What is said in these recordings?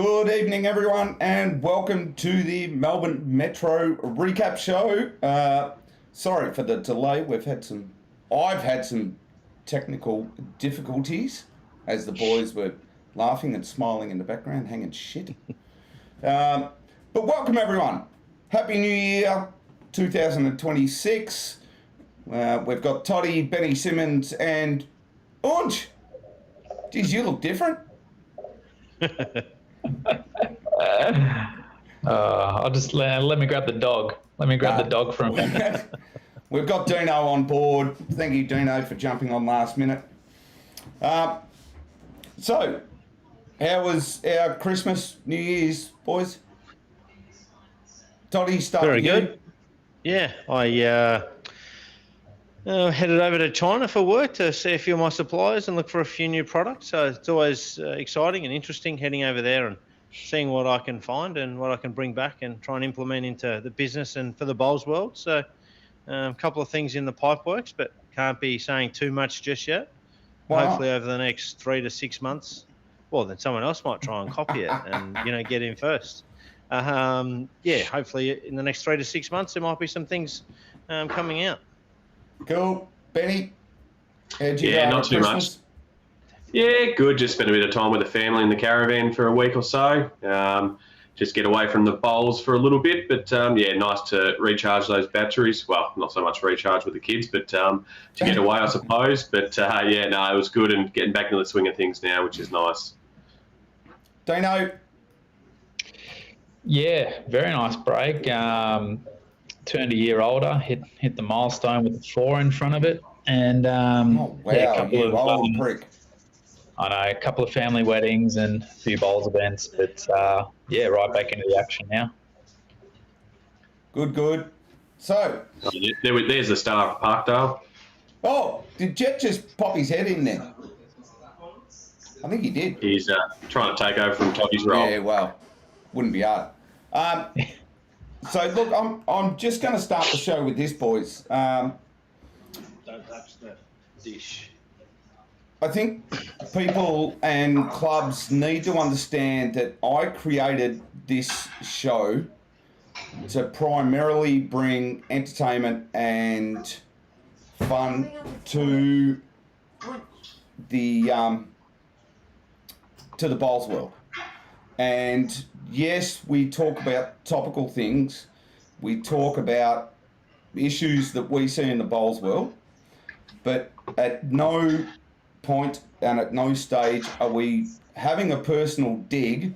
Good evening, everyone, and welcome to the Melbourne Metro recap show. Sorry for the delay. I've had some technical difficulties as the boys were laughing and smiling in the background, hanging shit. But welcome, everyone. Happy New Year, 2026. We've got Toddy, Benny Simmons, and Ounch. Geez, you look different. I'll just let me grab the dog. Let me grab the dog for a minute. We've got Dino on board. Thank you, Dino, for jumping on last minute. So, how was our Christmas, New Year's, boys? Toddy, start Very with you. good. Yeah, I headed over to China for work to see a few of my suppliers and look for a few new products. So it's always exciting and interesting heading over there and seeing what I can find and what I can bring back and try and implement into the business and for the bowls world. So a couple of things in the pipe works, but can't be saying too much just yet. Wow. Hopefully over the next 3 to 6 months, well, then someone else might try and copy it and, get in first. Hopefully in the next 3 to 6 months, there might be some things coming out. Cool. Benny? Not too much. Yeah, good. Just spent a bit of time with the family in the caravan for a week or so. Just get away from the bowls for a little bit. But, nice to recharge those batteries. Well, not so much recharge with the kids, but to get away, I suppose. But, it was good and getting back into the swing of things now, which is nice. Dino? Yeah, very nice break. Turned a year older, hit the milestone with the 4 in front of it. And prick. I know, a couple of family weddings and a few bowls events, but right back into the action now. Good. So, there's the star of Parkdale. Oh, did Jet just pop his head in there? I think he did. He's trying to take over from Toddy's role. Yeah, well, wouldn't be hard. So look, I'm just going to start the show with this, boys. Don't touch the dish. I think people and clubs need to understand that I created this show to primarily bring entertainment and fun to the bowls world. And yes, we talk about topical things. We talk about issues that we see in the bowls world. But at no point and at no stage are we having a personal dig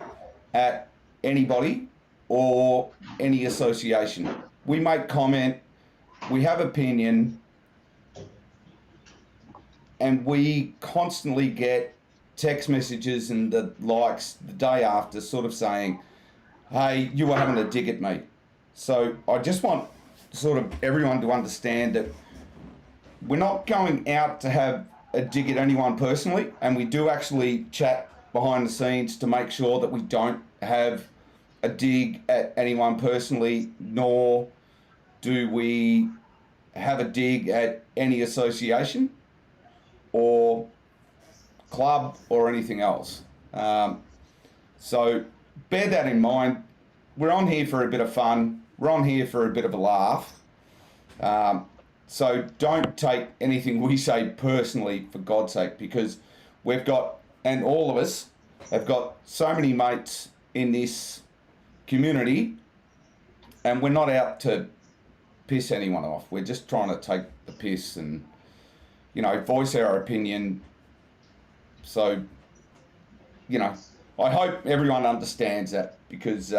at anybody or any association. We make comment, we have opinion, and we constantly get text messages and the likes the day after sort of saying, hey, you were having a dig at me. So I just want sort of everyone to understand that we're not going out to have a dig at anyone personally, and we do actually chat behind the scenes to make sure that we don't have a dig at anyone personally, nor do we have a dig at any association or club or anything else. So bear that in mind. We're on here for a bit of fun. We're on here for a bit of a laugh. So don't take anything we say personally, for God's sake, because we've got, and all of us have got so many mates in this community, and we're not out to piss anyone off. We're just trying to take the piss and, voice our opinion. So, I hope everyone understands that, because,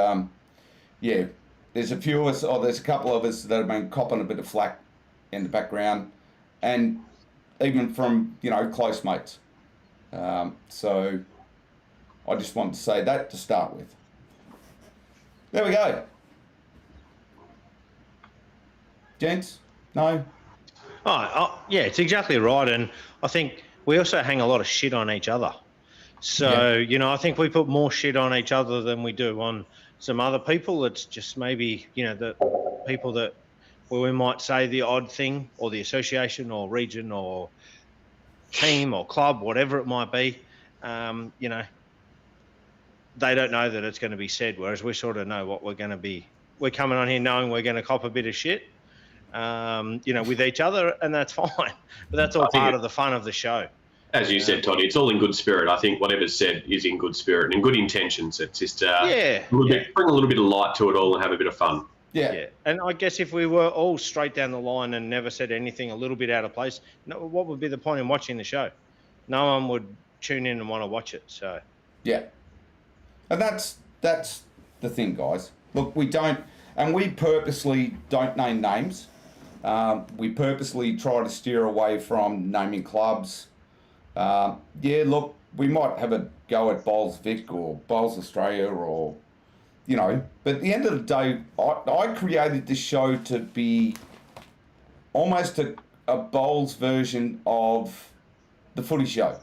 there's a few of us, or there's a couple of us that have been copping a bit of flack in the background, and even from, close mates. So I just wanted to say that to start with. There we go. Gents? No? Yeah, it's exactly right. And I think we also hang a lot of shit on each other. So, I think we put more shit on each other than we do on some other people. It's just maybe, the people that, where we might say the odd thing, or the association or region or team or club, whatever it might be, they don't know that it's going to be said, whereas we sort of know what we're going to be. We're coming on here knowing we're going to cop a bit of shit, with each other, and that's fine. But that's all part of the fun of the show. As you said, Toddy, it's all in good spirit. I think whatever's said is in good spirit and in good intentions. It's just bring a little bit of light to it all and have a bit of fun. Yeah. And I guess if we were all straight down the line and never said anything a little bit out of place, what would be the point in watching the show? No one would tune in and want to watch it. So yeah, and that's the thing, guys. Look, we purposely don't name names. We purposely try to steer away from naming clubs. Look, we might have a go at Bowls Vic or Bowls Australia or, but at the end of the day, I created this show to be almost a Bowls version of the footy show.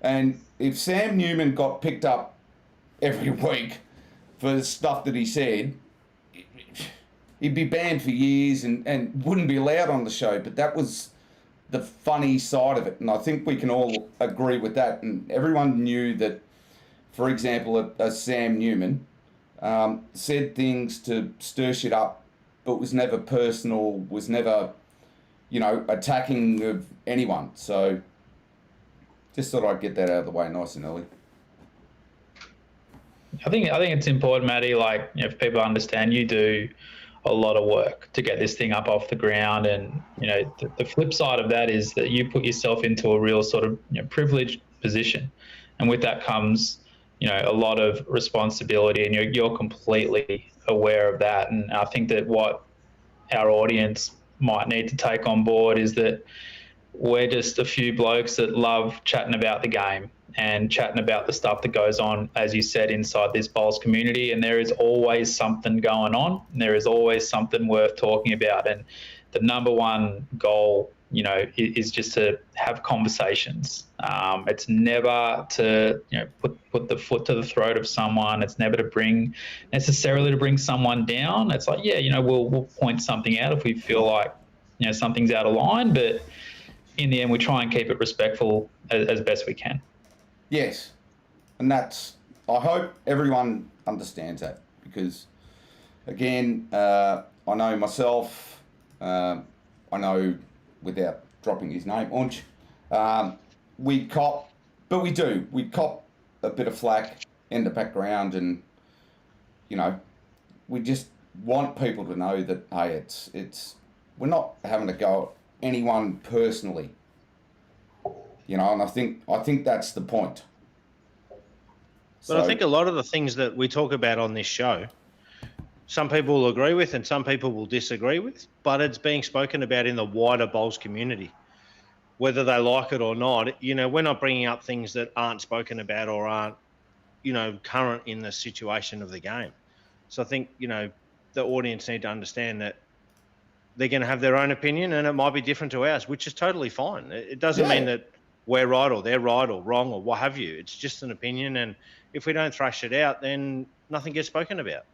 And if Sam Newman got picked up every week for the stuff that he said, he'd be banned for years and wouldn't be allowed on the show. But that was the funny side of it, and I think we can all agree with that. And everyone knew that, for example, a Sam Newman said things to stir shit up, but was never personal, was never, attacking of anyone. So just thought I'd get that out of the way nice and early. I think it's important, Matty, if people understand, you do a lot of work to get this thing up off the ground, and the flip side of that is that you put yourself into a real sort of privileged position, and with that comes a lot of responsibility, and you're completely aware of that. And I think that what our audience might need to take on board is that we're just a few blokes that love chatting about the game and chatting about the stuff that goes on, as you said, inside this Bowls community. And there is always something going on, and there is always something worth talking about. And the number one goal, is just to have conversations. It's never to, put the foot to the throat of someone. It's never to necessarily to bring someone down. It's like, we'll point something out if we feel like, something's out of line. But in the end, we try and keep it respectful as best we can. Yes, and I hope everyone understands that, because, again, I know myself, I know, without dropping his name, Ounch, we cop a bit of flack in the background, and, we just want people to know that, hey, we're not having to go at anyone personally. And I think that's the point. But I think a lot of the things that we talk about on this show, some people will agree with and some people will disagree with, but it's being spoken about in the wider Bowls community, whether they like it or not. We're not bringing up things that aren't spoken about or aren't, current in the situation of the game. So I think, the audience need to understand that they're going to have their own opinion, and it might be different to ours, which is totally fine. It doesn't mean that we're right or they're right or wrong or what have you. It's just an opinion, and if we don't thrash it out, then nothing gets spoken about.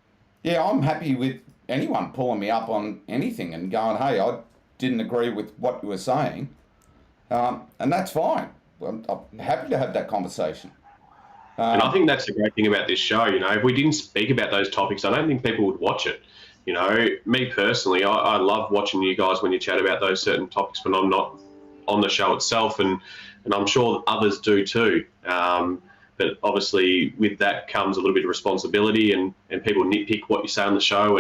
Yeah, I'm happy with anyone pulling me up on anything and going, hey, I didn't agree with what you were saying. And that's fine. I'm happy to have that conversation. And I think that's the great thing about this show. If we didn't speak about those topics, I don't think people would watch it. Me personally, I love watching you guys when you chat about those certain topics when I'm not on the show itself, and I'm sure others do too. But obviously with that comes a little bit of responsibility, and people nitpick what you say on the show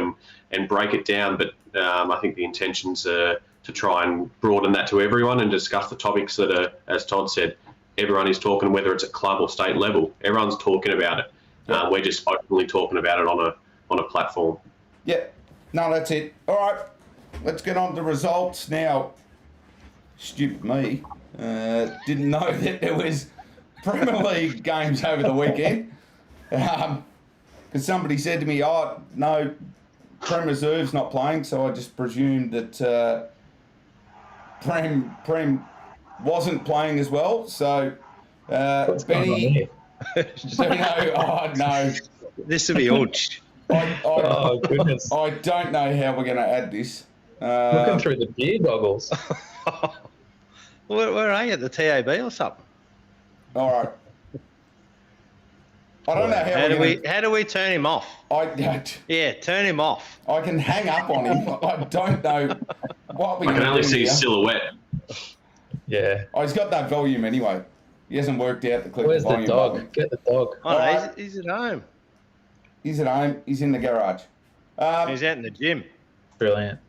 and break it down. But I think the intentions are to try and broaden that to everyone and discuss the topics that are, as Todd said, everyone is talking, whether it's at club or state level. Everyone's talking about it. We're just openly talking about it on a platform. Yep. No, that's it. All right. Let's get on to results now. Stupid me. Didn't know that there was Premier League games over the weekend. Because somebody said to me, oh, no, Prem Reserve's not playing, so I just presumed that Prem wasn't playing as well. So, Benny... no. This will be Ounch. Oh, goodness. I don't know how we're going to add this. Looking through the beer goggles. Where are you? At the TAB or something? All right. I don't know How do we turn him off? Yeah, turn him off. I can hang up on him. I don't know what we I can only see his silhouette. Yeah. Oh, he's got no volume anyway. He hasn't worked out the click Where's the the volume dog? button. Get the dog. Oh, no, he's at home. He's at home. He's in the garage. He's out in the gym. Brilliant.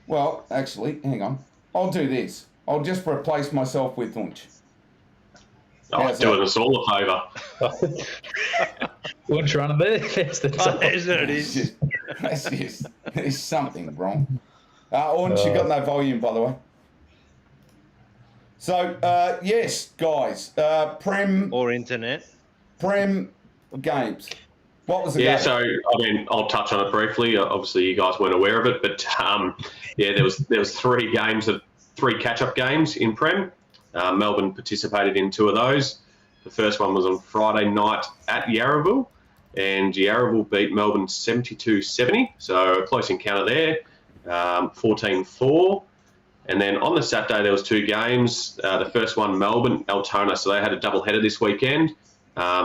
Well, actually, hang on. I'll do this. I'll just replace myself with Ounch. Doing us all a favour. Ounch running there. There's the dog. There's something wrong. Ounch, you got no volume, by the way. So, yes, guys. Prem or internet. Prem games. What was the game? So I mean, I'll touch on it briefly. Obviously, you guys weren't aware of it, but there was 3 games of 3 catch-up games in Prem. Melbourne participated in 2 of those. The first one was on Friday night at Yarraville, and Yarraville beat Melbourne 72-70, so a close encounter there, 14-4. And then on the Saturday, there was 2 games. The first one, Melbourne, Altona, so they had a double-header this weekend.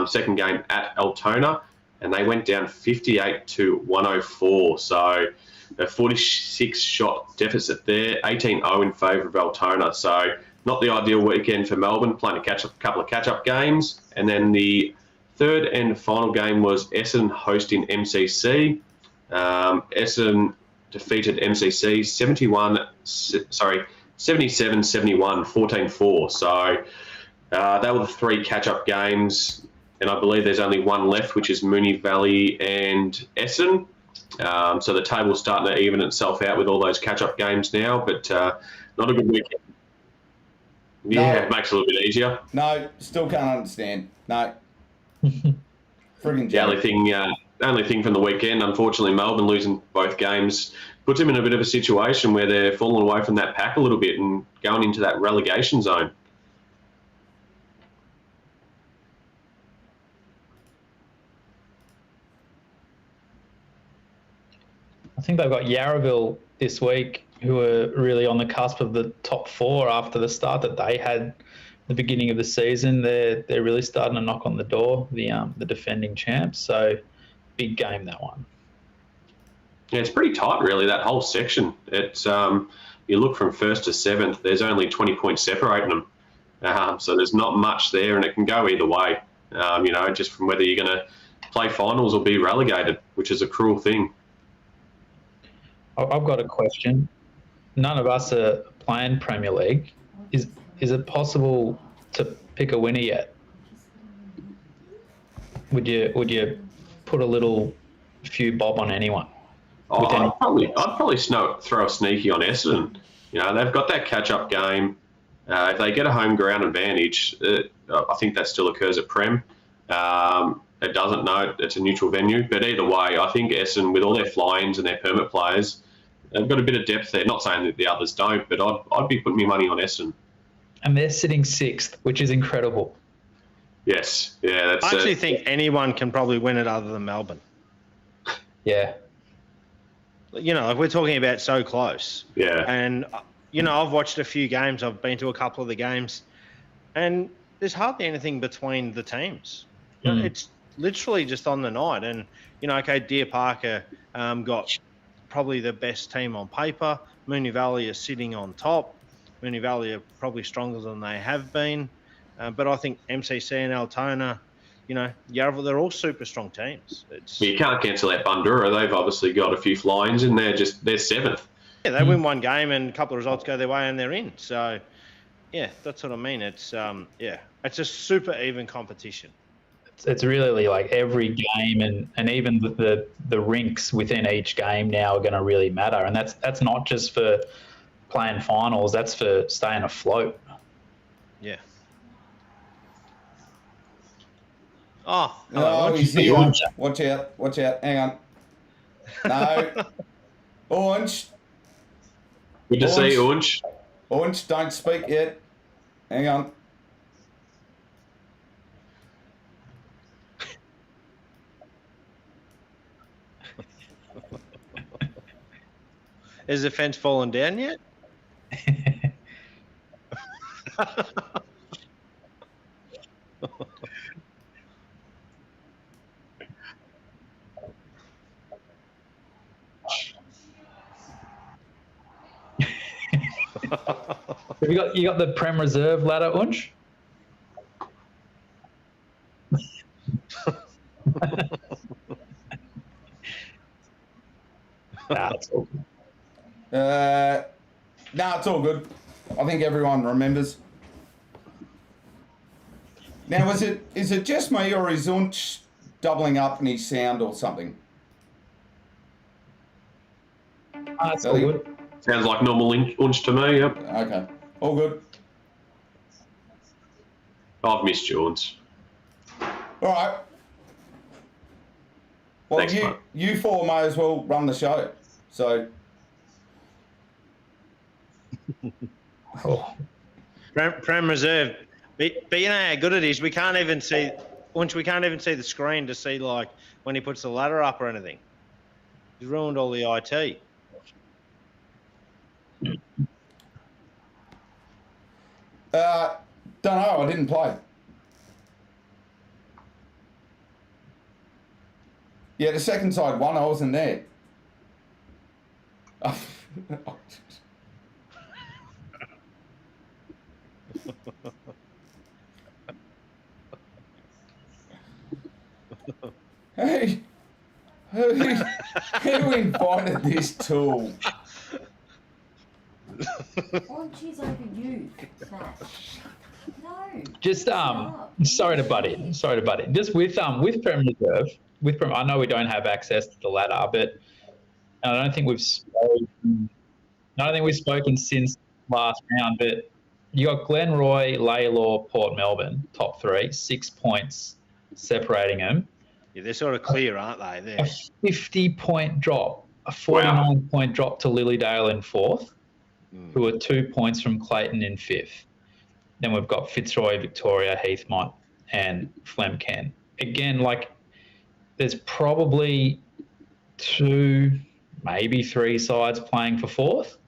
Second game at Altona, and they went down 58-104. So a 46-shot deficit there, 18-0 in favour of Altona. So not the ideal weekend for Melbourne, playing a couple of catch-up games. And then the third and final game was Essendon hosting MCC. Essendon defeated MCC 77-71, 14-4. So they were the 3 catch-up games, and I believe there's only one left, which is Moonee Valley and Essendon. So the table's starting to even itself out with all those catch-up games now, but not a good weekend. Yeah, it makes it a little bit easier. No, still can't understand. No. Friggin' The only thing from the weekend, unfortunately, Melbourne losing both games puts them in a bit of a situation where they're falling away from that pack a little bit and going into that relegation zone. I think they've got Yarraville this week, who are really on the cusp of the top 4 after the start that they had at the beginning of the season. They're really starting to knock on the door, the defending champs. So big game, that one. Yeah, it's pretty tight, really, that whole section. It's you look from 1st to 7th, there's only 20 points separating them. So there's not much there, and it can go either way, just from whether you're going to play finals or be relegated, which is a cruel thing. I've got a question. None of us are playing Premier League. Is it possible to pick a winner yet? Would you put a few bob on anyone? I'd probably throw a sneaky on Essendon. They've got that catch-up game. If they get a home ground advantage, I think that still occurs at Prem. It doesn't, no, it's a neutral venue. But either way, I think Essendon, with all their fly-ins and their permit players, they've got a bit of depth there. Not saying that the others don't, but I'd be putting my money on Essendon. And they're sitting 6th, which is incredible. Yes, yeah. I actually think anyone can probably win it other than Melbourne. Yeah. If we're talking about so close. Yeah. And, I've watched a few games. I've been to a couple of the games. And there's hardly anything between the teams. It's literally just on the night. And, Deer Parker got probably the best team on paper. Moonee Valley is sitting on top. Moonee Valley are probably stronger than they have been. But I think MCC and Altona, Yarraville, they're all super strong teams. You can't cancel out Bundoora. They've obviously got a few fly-ins and they're 7th. Yeah, they win one game and a couple of results go their way and they're in. So, yeah, that's what I mean. It's it's a super even competition. It's really like every game and even the rinks within each game now are going to really matter. And that's not just for playing finals. That's for staying afloat. Yeah. Oh, he's here. Watch out. Hang on. No. Ounch. Good to see you, Ounch. Ounch, don't speak yet. Hang on. Has the fence fallen down yet? Have you got the Prem Reserve ladder, Ounch? Nah, it's all good. No, it's all good. I think everyone remembers. Now, is it just me, or is Ounch doubling up in his sound or something? It's all good. Sounds like normal Ounch to me, yep. Okay, all good. I've missed you, Ounch. All right. Well, Thanks, mate. you four may as well run the show. So, Prem Reserve. But you know how good it is. We can't even see the screen to see like when he puts the ladder up or anything. He's ruined all the IT. don't know. I didn't play. Yeah, the second side won. I wasn't there. Hey, who invited this tool? Ounch is overused, Matt. No. Just sorry to butt in. Just with Prem Reserve, I know we don't have access to the ladder, but I don't think we've spoken. Since last round. But you got Glenroy, Laylaw, Port Melbourne, top three, 6 points separating them. Yeah, they're sort of clear, aren't they? There. A 50-point drop, a 49-point drop to Lilydale in fourth, who are 2 points from Clayton in fifth. Then we've got Fitzroy, Victoria, Heathmont, and Flemken. Again, like there's probably 2, maybe 3 sides playing for fourth,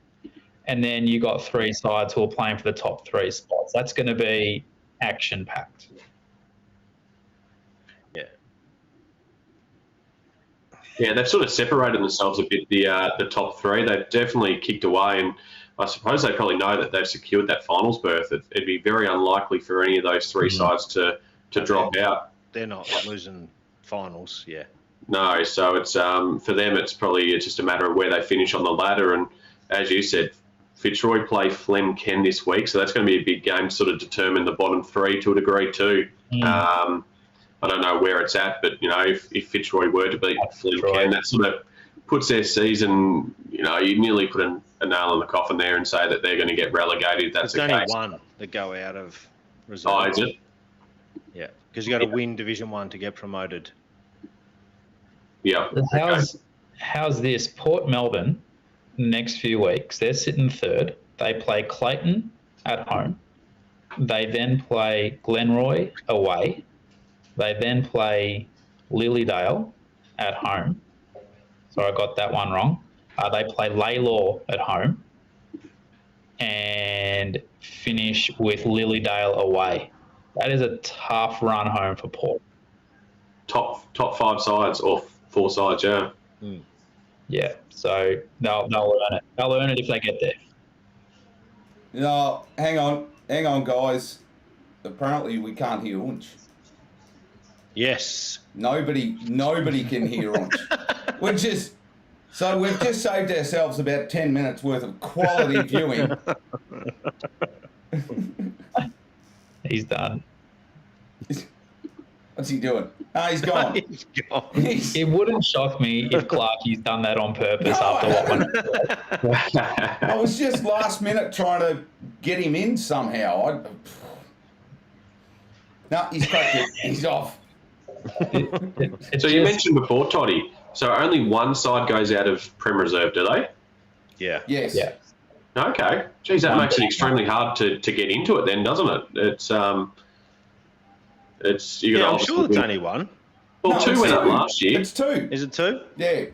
and then you got 3 sides who are playing for the top 3 spots. That's going to be action-packed. Yeah, they've sort of separated themselves a bit, the top 3. They've definitely kicked away, and I suppose they probably know that they've secured that finals berth. It'd be very unlikely for any of those 3 sides to drop out. They're not losing finals, yeah. No, so it's for them it's just a matter of where they finish on the ladder, and as you said, Fitzroy play Flemken this week, so that's going to be a big game to sort of determine the bottom 3 to a degree too. I don't know where it's at, but, you know, if Fitzroy were to beat Flemken, that sort of puts their season, you know, you nearly put a nail in the coffin there and say that they're going to get relegated. That's There's the only case. one that go out of reserve. Oh, is it? Yeah, because you got to win Division 1 to get promoted. Yeah. How's this? Port Melbourne, next few weeks, they're sitting third. They play Clayton at home. They then play Glenroy away. They then play Lilydale at home. So I got that one wrong. They play Laylaw at home and finish with Lilydale away. That is a tough run home for Port. Top 5 sides or 4 sides, yeah. Yeah, so they'll earn it. They'll earn it if they get there. No, hang on, guys. Apparently we can't hear Ounch. Yes. Nobody can hear Ounch. We've just saved ourselves about 10 minutes worth of quality viewing. He's done. What's he doing? Ah, he's gone. He's gone. It wouldn't shock me if Clarkie's done that on purpose after what went. I was just last minute trying to get him in somehow. No, he's cracked it. He's off. So you mentioned before, Toddy, so only one side goes out of Prem Reserve, do they? Yeah. Yes. Yeah. Okay. Geez, that makes it extremely hard to get into it then, doesn't it? I'm sure it's only one. Well, No, 2 it's went up 2. last year. It's 2. Is it 2? Yeah.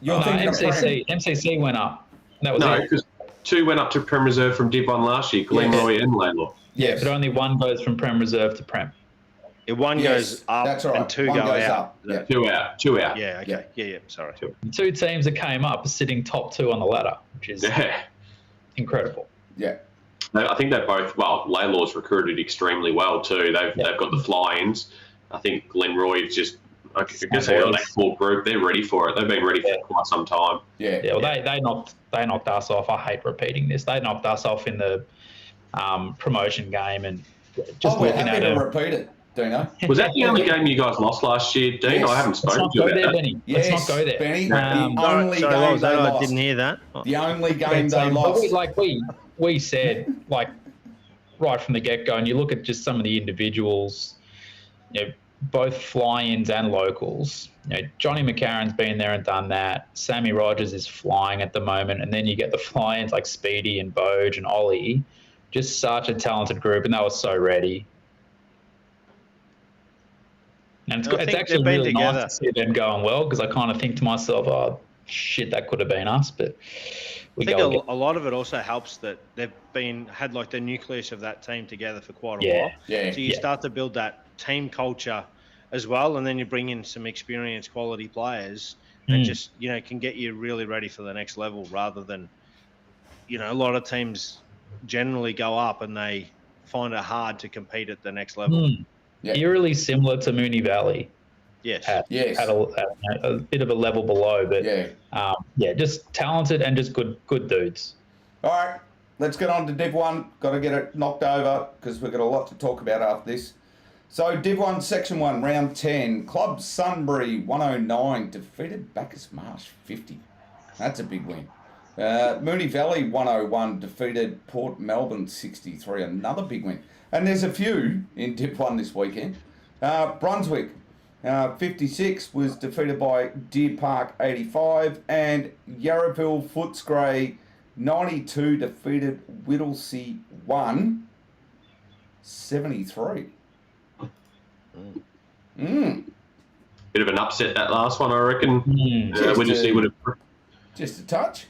You're No, thinking of Prem. MCC went up. That was No, it. because 2 went up to Prem Reserve from Div 1 last year, Glenroy and Laylaw. Yes. But only one goes from Prem Reserve to Prem. One Yes, goes up that's right. and 2 One go goes out. up. Yeah. 2 out. Yeah, okay. Yeah, sorry. The 2 teams that came up are sitting top 2 on the ladder, which is Yeah. incredible. Yeah. I think they're both, Laylaw's recruited extremely well too. They've got the fly-ins. I think Glenroy is just, I guess they got that full group. They're ready for it. They've been ready for quite some time. Yeah. Yeah, well, they knocked us off. I hate repeating this. They knocked us off in the promotion game, and just we're looking happy at to it. repeat it, Dino. Was that the only game you guys lost last year, Dean? Yes. I haven't spoken Let's to not you go there, about that. Benny. Yes, Let's not go there. Benny, The the only Sorry, what game was they that? I lost. didn't hear that. The only game they but lost. we said, like, right from the get-go, and you look at just some of the individuals, you know, both fly-ins and locals. You know, Johnny McCarron's been there and done that. Sammy Rogers is flying at the moment, and then you get the fly-ins like Speedy and Boj and Ollie. Just such a talented group, and they were so ready. And it's actually really nice to see them going well, because I kind of think to myself, oh, shit, that could have been us. But I think a lot of it also helps that they've had like the nucleus of that team together for quite a while. Yeah. So you start to build that team culture as well, and then you bring in some experienced quality players and just, you know, can get you really ready for the next level, rather than, you know, a lot of teams generally go up and they find it hard to compete at the next level. Yeah. Eerily similar to Moonee Valley. Yes. At a bit of a level below, but just talented and just good dudes. All right, let's get on to Div 1. Got to get it knocked over because we've got a lot to talk about after this. So Div 1, Section 1, Round 10. Club Sunbury 109 defeated Bacchus Marsh 50. That's a big win. Moonee Valley 101 defeated Port Melbourne 63. Another big win. And there's a few in Div 1 this weekend. Brunswick 56 was defeated by Deer Park 85, and Yarraville Footscray 92 defeated Whittlesea 1 73. Bit of an upset, that last one, I reckon. Whittlesea would have. Just a touch.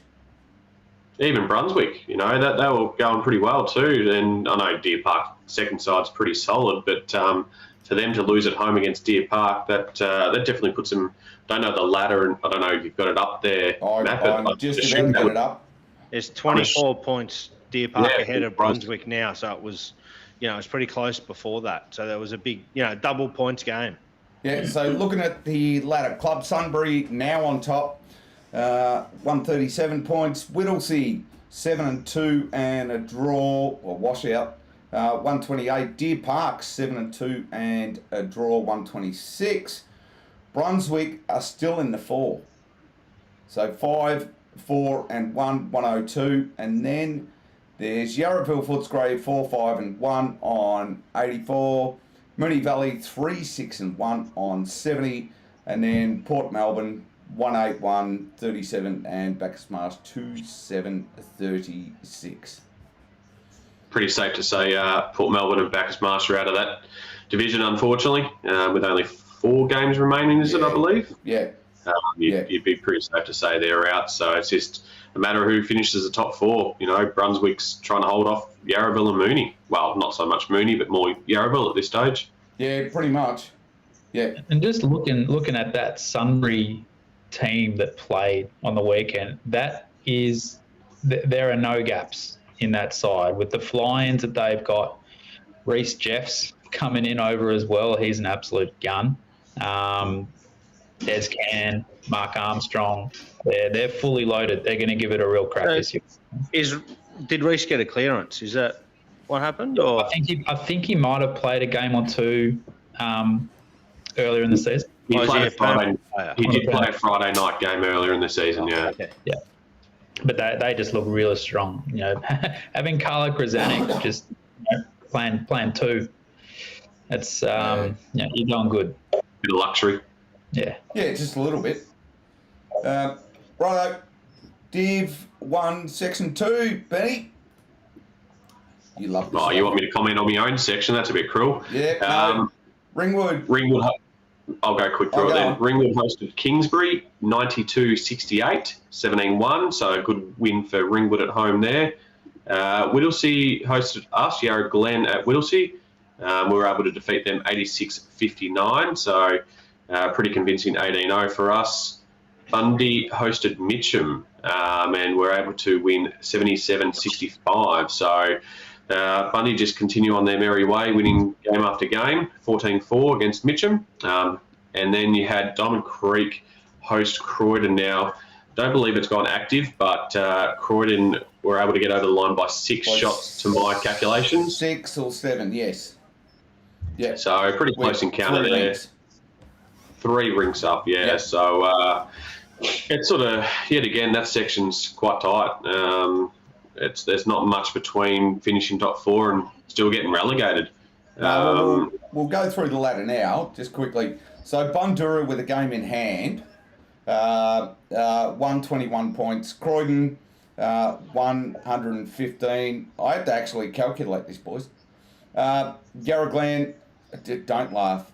Even Brunswick, you know, that they were going pretty well too. And I know Deer Park second side's pretty solid, but for them to lose at home against Deer Park, that definitely puts them. Don't know the ladder, and I don't know if you've got it up there, Matt. I'm just about to get it up. There's 24 points Deer Park ahead of Brunswick now, so it was, you know, it was pretty close before that. So there was a big, you know, double points game. Yeah. So looking at the ladder, Club Sunbury now on top. 137 points. Whittlesea 7-2 and a draw or washout. 128. Deer Park 7-2 and a draw. 126. Brunswick are still in the 4. So 5, 4 and 1, 102. And then there's Yarraville Footscray 4, 5 and 1 on 84. Moonee Valley 3, 6 and 1 on 70. And then Port Melbourne 181, 37, and Bacchus Marsh 27, 36. Pretty safe to say Port Melbourne and Bacchus Marsh are out of that division, unfortunately, with only 4 games remaining, is it, I believe? Yeah. You'd be pretty safe to say they're out. So it's just a matter of who finishes the top 4. You know, Brunswick's trying to hold off Yarraville and Moonee. Well, not so much Moonee, but more Yarraville at this stage. Yeah, pretty much. Yeah. And just looking at that Sunbury team that played on the weekend, there are no gaps in that side with the fly-ins that they've got. Reece Jeffs coming in over as well. He's an absolute gun. Des Can, Mark Armstrong, they're fully loaded. They're going to give it a real crack this year. Did Reece get a clearance? Is that what happened? Or? I think he might have played a game or two earlier in the season. He did play a Friday night game earlier in the season, Okay. Yeah. But they just look really strong. You know, having Carla Krasanik just playing 2, it's you're doing good. Bit of luxury. Yeah. Yeah, just a little bit. Righto. Div 1, Section 2, Benny. You love this. Oh, you want me to comment on my own section? That's a bit cruel. Yeah. Ringwood. I'll go quick through it then. Ringwood hosted Kingsbury 92-68, 17-1, so a good win for Ringwood at home there. Whittlesea hosted us, Yarra Glen at Whittlesea. We were able to defeat them 86-59, so pretty convincing 18-0 for us. Bundy hosted Mitcham and were able to win 77-65. So Bundy just continue on their merry way, winning game after game, 14-4 against Mitcham. And then you had Diamond Creek host Croydon. Now, don't believe it's gone active, but Croydon were able to get over the line by 6 shots to my calculations. 6 or 7, yes. Yeah. So pretty close encounter there. Rings. 3 rinks up, yeah. Yep. So it's sort of, yet again, that section's quite tight. There's not much between finishing top 4 and still getting relegated. We'll go through the ladder now, just quickly. So Bundoora with a game in hand, 121 points. Croydon, 115. I had to actually calculate this, boys. Yarra don't laugh.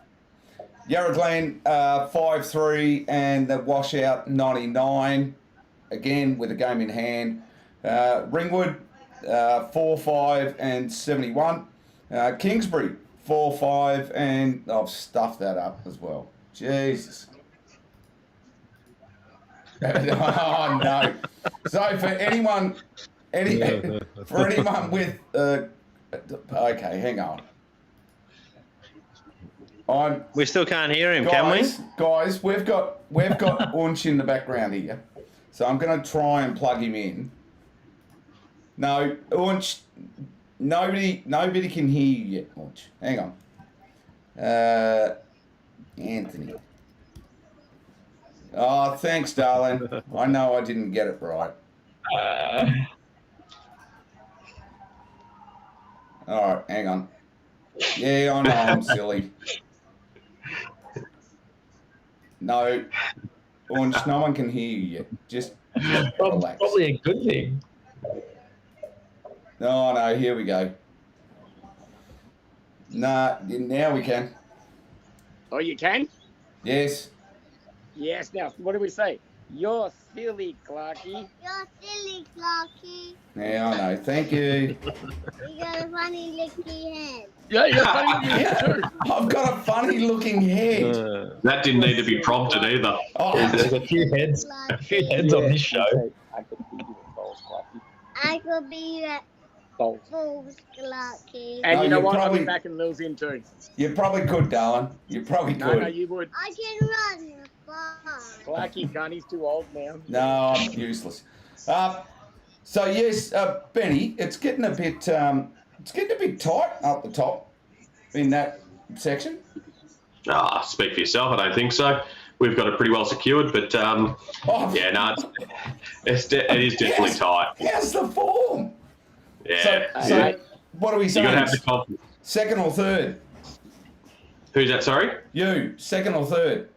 Yarra Glen, 5-3, and the washout 99, again with a game in hand. Ringwood, 4-5 and 71. Kingsbury, 4-5, and I've stuffed that up as well. Jesus. Oh no! So for anyone with okay, hang on. We still can't hear him, can we? Guys, we've got Ounch in the background here, so I'm going to try and plug him in. No, Ounch, nobody can hear you yet, Ounch. Hang on. Anthony. Oh, thanks, darling. I know I didn't get it right. All right, hang on. Yeah, I know I'm silly. No, Orange, no one can hear you yet. Just relax. Probably a good thing. No, here we go. Nah, now we can. Oh, you can? Yes. Yes. Now, what do we say? You're silly, Clarky. You're silly, Clarky. Yeah, I know. Thank you. You got a funny looking head. Yeah, you're funny looking head too. I've got a funny looking head. That didn't need to be prompted either. Oh, There's a few heads on this show. I could be your balls, Clarky. I could be your Balls. balls, Clarky. And No, you know you what? I'll probably- be back in Lil's in too. you probably could, darling. You probably No, could. no, you would. I can run fast. Clarky can't. He's too old now. No, I'm useless. So yes, Benny, it's getting a bit tight up the top in that section. Speak for yourself. I don't think so. We've got it pretty well secured, but yeah, no, it is definitely tight. How's the form? Yeah. So what are we You're saying? gonna have the confidence. Second or third? Who's that? Sorry, You, second or third?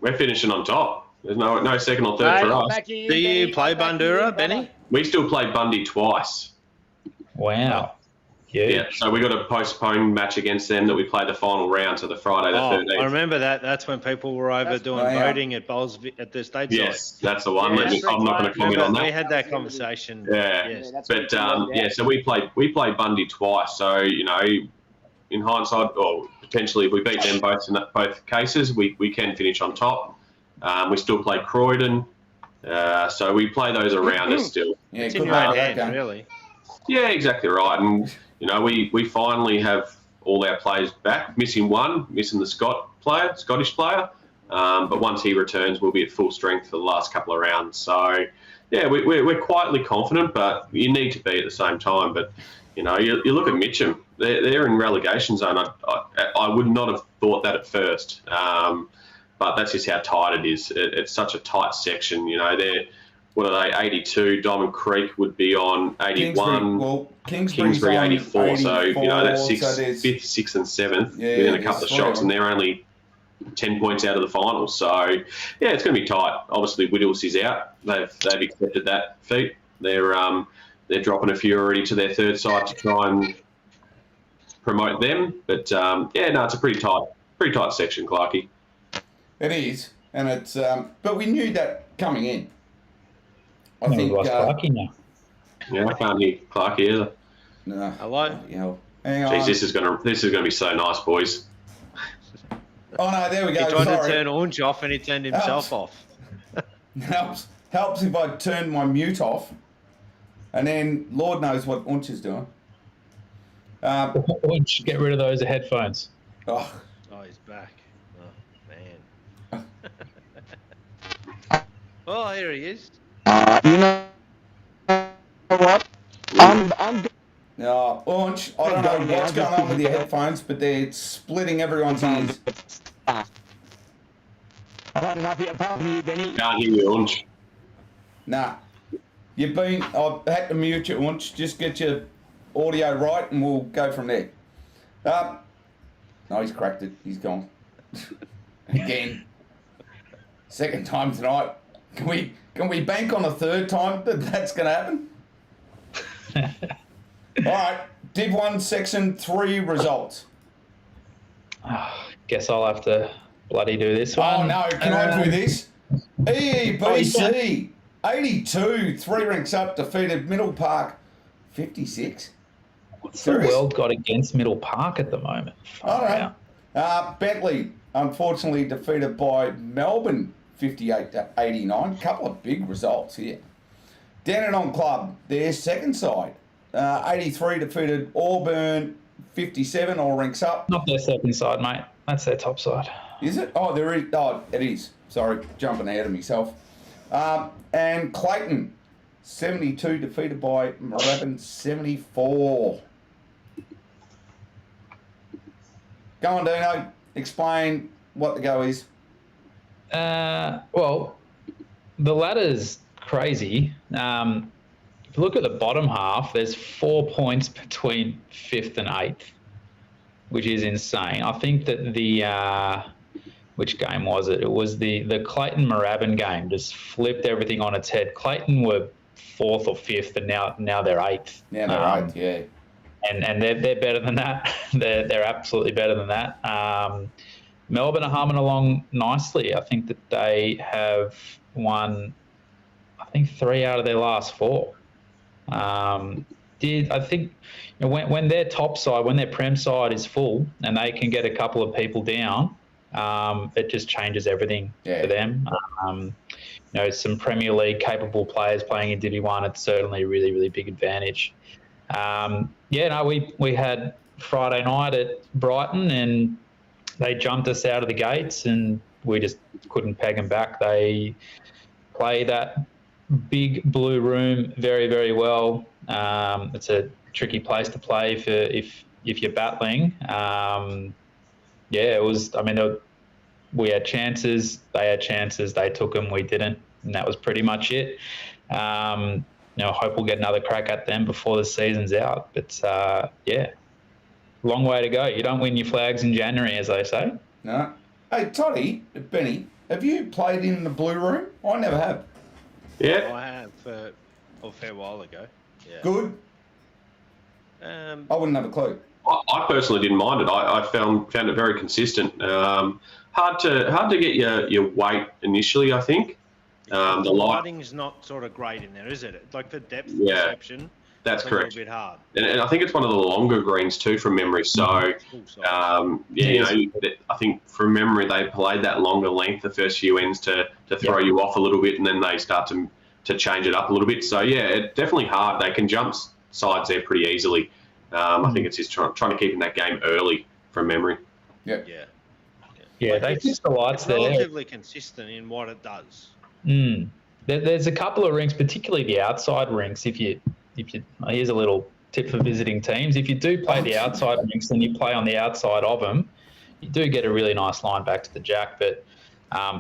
we're finishing on top. There's no second or third for us. Do you play Bundoora, Benny? We still played Bundy twice. Wow. Yeah, so we got a postponed match against them that we played the final round, so the Friday the 13th. I remember that. That's when people were over doing voting at Bowls at the state Yes, that's the one. Yeah, I'm not going to comment on We that. had that conversation. Yeah, Yes. but so we played Bundy twice. So in hindsight, or potentially if we beat them both in both cases, we can finish on top. We still play Croydon, so we play those around us still. Yeah, It's good in your luck. own hand, Okay. really. Yeah, exactly right. And we finally have all our players back. Missing the Scottish player. But once he returns, we'll be at full strength for the last couple of rounds. So yeah, we're quietly confident, but you need to be at the same time. But you look at Mitcham; they're in relegation zone. I would not have thought that at first, but that's just how tight it is. It's such a tight section. They're what are they? 82. Diamond Creek would be on 81. Kingsbury 84. So that's fifth, sixth, and seventh within a couple of shots, and they're only 10 points out of the final. So yeah, it's going to be tight. Obviously, Whittles is out. They've accepted that feat. They're dropping a few already to their third side to try and promote them. But it's a pretty tight section, Clarky. It is, and it's but we knew that coming in. I No, think. we lost Clarky now. Yeah, I can't hear Clarky either. No. Hello? Hang on. Jeez, this is gonna be so nice, boys. Oh no, there we go. He tried to Sorry. turn Orange off and he turned himself off. Helps if I turn my mute off, and then Lord knows what Ounch is doing. Ounch, get rid of those headphones. Oh, he's back. Oh, man. Oh, here he is. You know what? I'm Ounch, I don't know what's going on with your headphones, but they're splitting everyone's ears. I've had enough here, apart from you, Benny. Can't hear you, Ounch. Nah. I've had to mute you, Ounch. Just get your audio right and we'll go from there. No, he's cracked it. He's gone. Again. Second time tonight. Can we bank on a third time that that's going to happen? All right. Div 1, Section 3 results. Guess I'll have to bloody do this one. Oh, no. Can I do this? EBC, 82, 3 ranks up, defeated Middle Park, 56. What's the world got against Middle Park at the moment? I don't know. Bentley, unfortunately, defeated by Melbourne, 58-89. Couple of big results here. Dandenong Club, their second side, 83 defeated Auburn, 57, all ranks up. Not their second side, mate. That's their top side. Is it? Oh, there is. Oh, it is. Sorry, jumping ahead of myself. And Clayton, 72, defeated by Moorabbin, 74. Go on, Dino. Explain what the go is. Well, the ladder's crazy. If you look at the bottom half, there's 4 points between 5th and 8th, which is insane. I think that which game was it? It was the Clayton Moorabbin game. Just flipped everything on its head. Clayton were 4th or 5th, and now they're 8th. Yeah, they're 8th, yeah. And they're better than that. they're absolutely better than that. Melbourne are humming along nicely. I think that they have won, I think, 3 out of their last 4. I think when their top side, when their prem side is full and they can get a couple of people down, it just changes everything for them. Some Premier League capable players playing in Div 1, it's certainly a really, really big advantage. We had Friday night at Brighton and they jumped us out of the gates and we just couldn't peg them back. They play that big blue room very, very well. It's a tricky place to play if you're battling. It was. I mean, we had chances. They had chances. They took them. We didn't, and that was pretty much it. I hope we'll get another crack at them before the season's out. But long way to go. You don't win your flags in January, as they say. No. Hey, Toddy, Benny, have you played in the blue room? I never have. Yeah. I have a fair while ago. Yeah. Good? I wouldn't have a clue. I personally didn't mind it. I found it very consistent. Hard to get your weight initially, I think. The lighting's not sort of great in there, is it? Like for depth perception, that's it's correct. A little bit hard. And I think it's one of the longer greens too, from memory. So, I think from memory they played that longer length the first few ends to throw you off a little bit, and then they start to change it up a little bit. So it's definitely hard. They can jump sides there pretty easily. I think it's just trying to keep in that game early from memory. Yeah. They fix the lights there. Relatively consistent in what it does. There's a couple of rinks, particularly the outside rinks. If you here's a little tip for visiting teams. If you do play the outside rinks and you play on the outside of them, you do get a really nice line back to the jack. But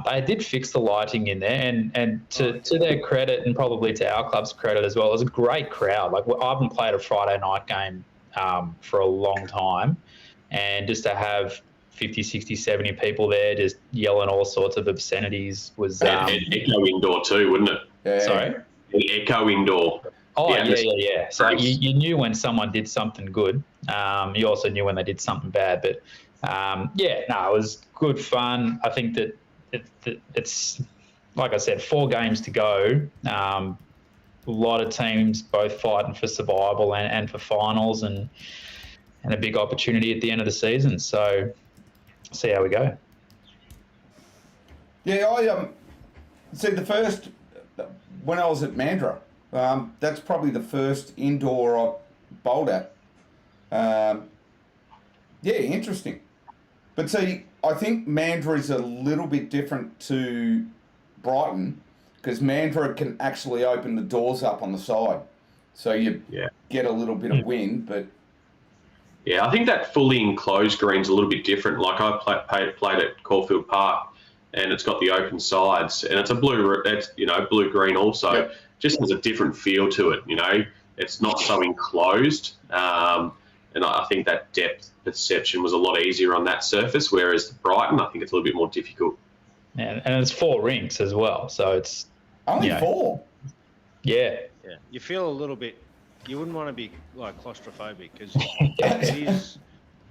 they did fix the lighting in there, and to their credit, and probably to our club's credit as well, it was a great crowd. Like, I haven't played a Friday night game for a long time, and just to have 50, 60, 70 people there just yelling all sorts of obscenities was... and echo indoor too, wouldn't it? Yeah. Sorry? An echo indoor. Oh, yeah. So you knew when someone did something good. You also knew when they did something bad. But, it was good fun. I think that it's, like I said, 4 games to go. A lot of teams both fighting for survival and for finals and a big opportunity at the end of the season. So see how we go. Yeah, See, when I was at Mandurah, that's probably the first indoor I bowled at. Yeah, interesting. But see, I think Mandurah is a little bit different to Brighton because Mandurah can actually open the doors up on the side. So you get a little bit of wind, but... Yeah, I think that fully enclosed green's a little bit different. Like I played at Caulfield Park, and it's got the open sides, and it's a blue-green also. Yep. Just has a different feel to it, It's not so enclosed, and I think that depth perception was a lot easier on that surface, whereas Brighton, I think it's a little bit more difficult. And it's 4 rings as well, so it's... Only 4? Yeah. Yeah, you feel a little bit. You wouldn't want to be like claustrophobic because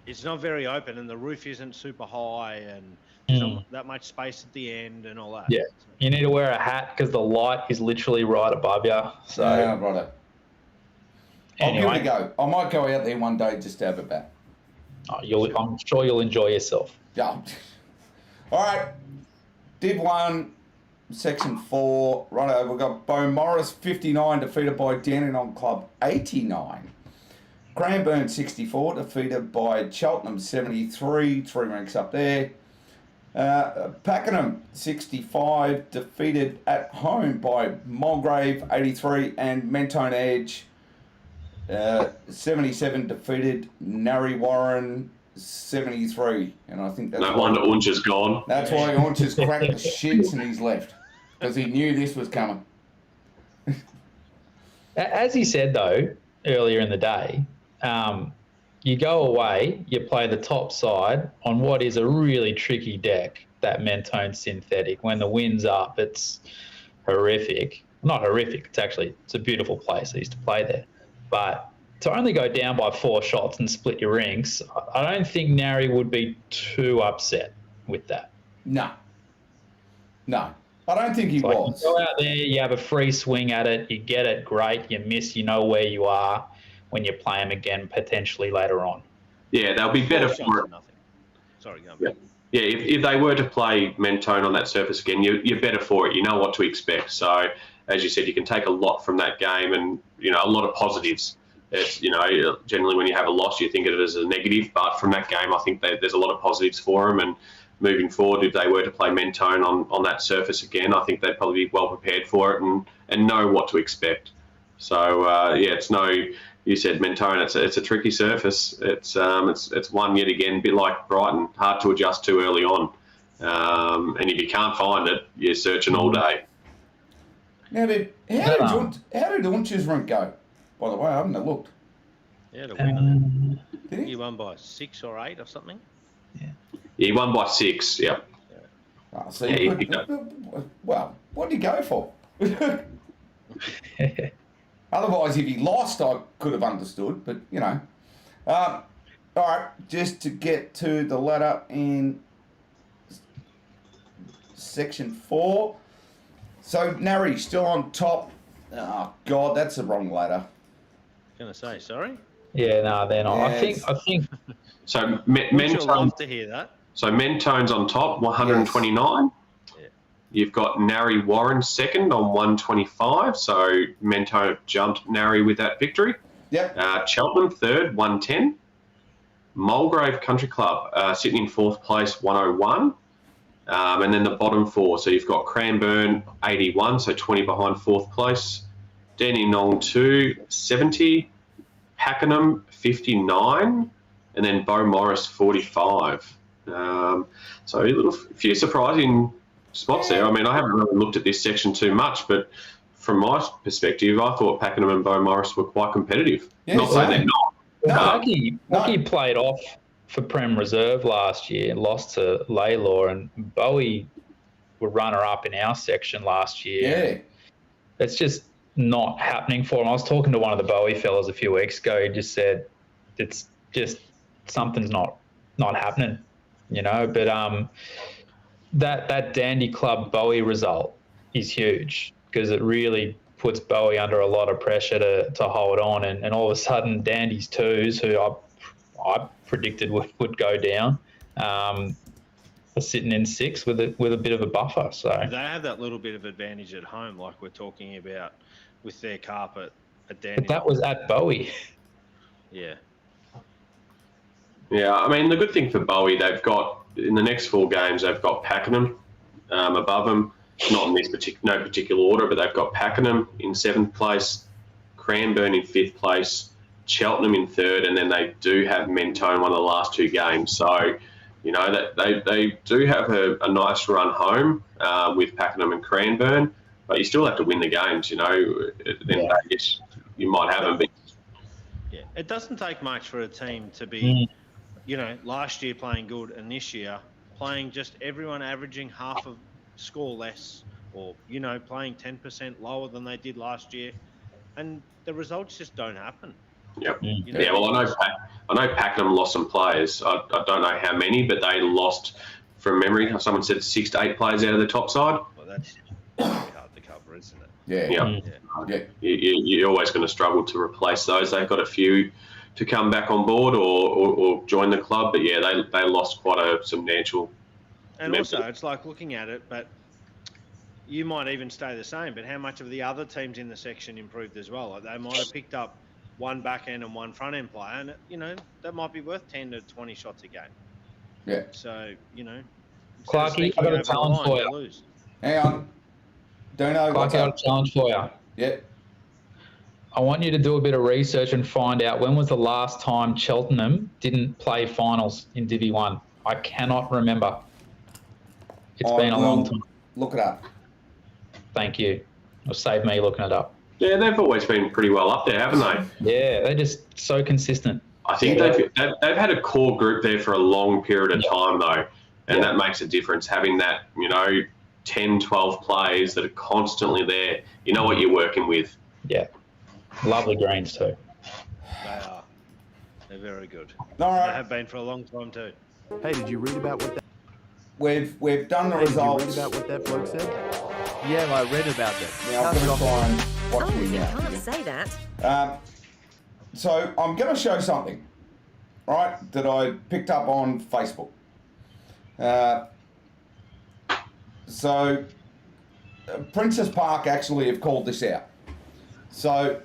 it's not very open, and the roof isn't super high, and there's not that much space at the end, and all that. Yeah, you need to wear a hat because the light is literally right above you. So righto. I'll give it a go. I might go out there one day just to have a bat. I'm sure you'll enjoy yourself. Yeah. All right. Div 1. Section 4, righto, we've got Bo Morris 59 defeated by Dandenong Club 89. Cranbourne 64 defeated by Cheltenham 73, 3 ranks up there. Pakenham 65 defeated at home by Mulgrave 83 and Mentone Edge 77 defeated Narry Warren 73, and I think that's no wonder Ounch is gone. That's why Ounch has cracked the shits and he's left, because he knew this was coming. As he said though earlier in the day, you go away, you play the top side on what is a really tricky deck, that Mentone synthetic. When the wind's up, it's horrific. Not horrific. It's a beautiful place. I used to play there, but to only go down by 4 shots and split your rings, I don't think Narry would be too upset with that. No, I don't think he was. You go out there, you have a free swing at it, you get it, great. You miss, you know where you are when you play them again potentially later on. Yeah, they'll be better for it. Sorry, go on. Yeah, if they were to play Mentone on that surface again, you're better for it. You know what to expect. So, as you said, you can take a lot from that game, and a lot of positives. It's generally when you have a loss, you think of it as a negative, but from that game, I think there's a lot of positives for them. And moving forward, if they were to play Mentone on that surface again, I think they'd probably be well prepared for it and know what to expect. So it's no. You said Mentone. It's a tricky surface. It's one yet again, a bit like Brighton, hard to adjust to early on. And if you can't find it, you're searching all day. Now, how did Ounch's rink go? By the way, I haven't looked. Yeah, the winner. Did he? He won by 6 or 8 or something. Yeah, he won by 6. Yep. Oh, so well, what did he go for? Otherwise, if he lost, I could have understood. But all right. Just to get to the ladder in section 4. So Narry still on top. Oh God, that's the wrong ladder. Gonna say sorry. Yeah, no, they're not. Yes. I think. So Mentone. Love to hear that. So Mentone's on top, 129. Yeah. You've got Narry Warren second on 125. So Mentone jumped Narry with that victory. Yep. Cheltenham third, 110. Mulgrave Country Club sitting in 4th place, 101. And then the bottom 4. So you've got Cranbourne 81, so 20 behind 4th place. Dandenong 2, 70. Pakenham 59. And then Bo Morris 45. So a few surprising spots there. I mean, I haven't really looked at this section too much, but from my perspective, I thought Pakenham and Bo Morris were quite competitive. Yeah, not saying they're not. Lucky played off for Prem Reserve last year, lost to Laylaw, and Bowie were runner-up in our section last year. Yeah. It's just not happening for him. I was talking to one of the Bowie fellas a few weeks ago. He just said it's just something's not happening, But that Dandy Club Bowie result is huge because it really puts Bowie under a lot of pressure to hold on, and all of a sudden Dandy's twos, who I predicted would go down, all are sitting in 6th with a bit of a buffer. So They have that little bit of advantage at home, like we're talking about with their carpet at Dandenong. but that was at Bowie. Yeah. Yeah, I mean, the good thing for Bowie, they've got, in the next 4 games, they've got Pakenham above them. Not in this no particular order, but they've got Pakenham in 7th place, Cranbourne in 5th place, Cheltenham in 3rd, and then they do have Mentone one of the last 2 games. So, you know, that they do have a nice run home with Pakenham and Cranbourne, but you still have to win the games, you know. Then Vegas, you might have them, but... Yeah, it doesn't take much for a team to be, you know, last year playing good and this year playing just everyone averaging half of score less, or, you know, playing 10% lower than they did last year, and the results just don't happen. Yep. You know, Yeah, well, I know Pakenham lost some players. I don't know how many, but they lost, from memory, someone said 6 to 8 players out of the top side. Well, that's really hard to cover, isn't it? Yeah. You're always going to struggle to replace those. They've got a few to come back on board or join the club, but yeah, they lost quite a substantial. And also, it's like looking at it, but you might even stay the same, but how much of the other teams in the section improved as well? Like, they might have picked up one back end and one front end player, and, you know, that might be worth 10 to 20 shots a game. Yeah. So, you know, Clarky, I've got a challenge for you. Hang on. Don't know. Clarky, I've got a challenge for you. Yeah. I want you to do a bit of research and find out when was the last time Cheltenham didn't play finals in Divi 1. I cannot remember. It's been a long time. Look it up. Thank you. It'll save me looking it up. Yeah, they've always been pretty well up there, haven't they? Yeah, they're just so consistent. I think they've had a core group there for a long period of time, though, and that makes a difference, having that, you know, 10, 12 players that are constantly there. You know what you're working with. Yeah. Lovely greens too. They are. They're very good. All right. They have been for a long time too. Hey, did you read about what that? We've done the results. Did you read about what that bloke said? Yeah, I read about that. Now I'm going to try and watch Oh, me you now. can't say that. So I'm going to show something, right, that I picked up on Facebook. So Princess Park actually have called this out. So,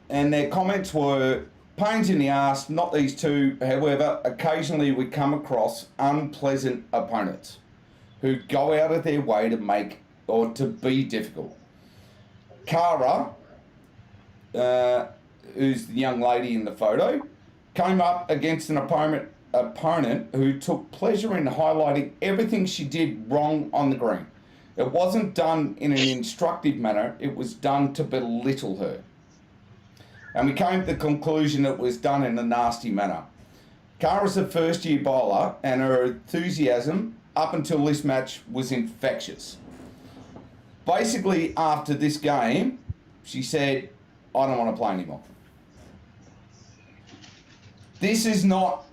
and their comments were, pains in the arse, not these two. However, occasionally we come across unpleasant opponents who go out of their way to make or to be difficult. Cara, who's the young lady in the photo, came up against an opponent who took pleasure in highlighting everything she did wrong on the green. It wasn't done in an instructive manner, it was done to belittle her. And we came to the conclusion it was done in a nasty manner. Cara's a first-year bowler, and her enthusiasm up until this match was infectious. Basically, after this game, she said, I don't want to play anymore. This is not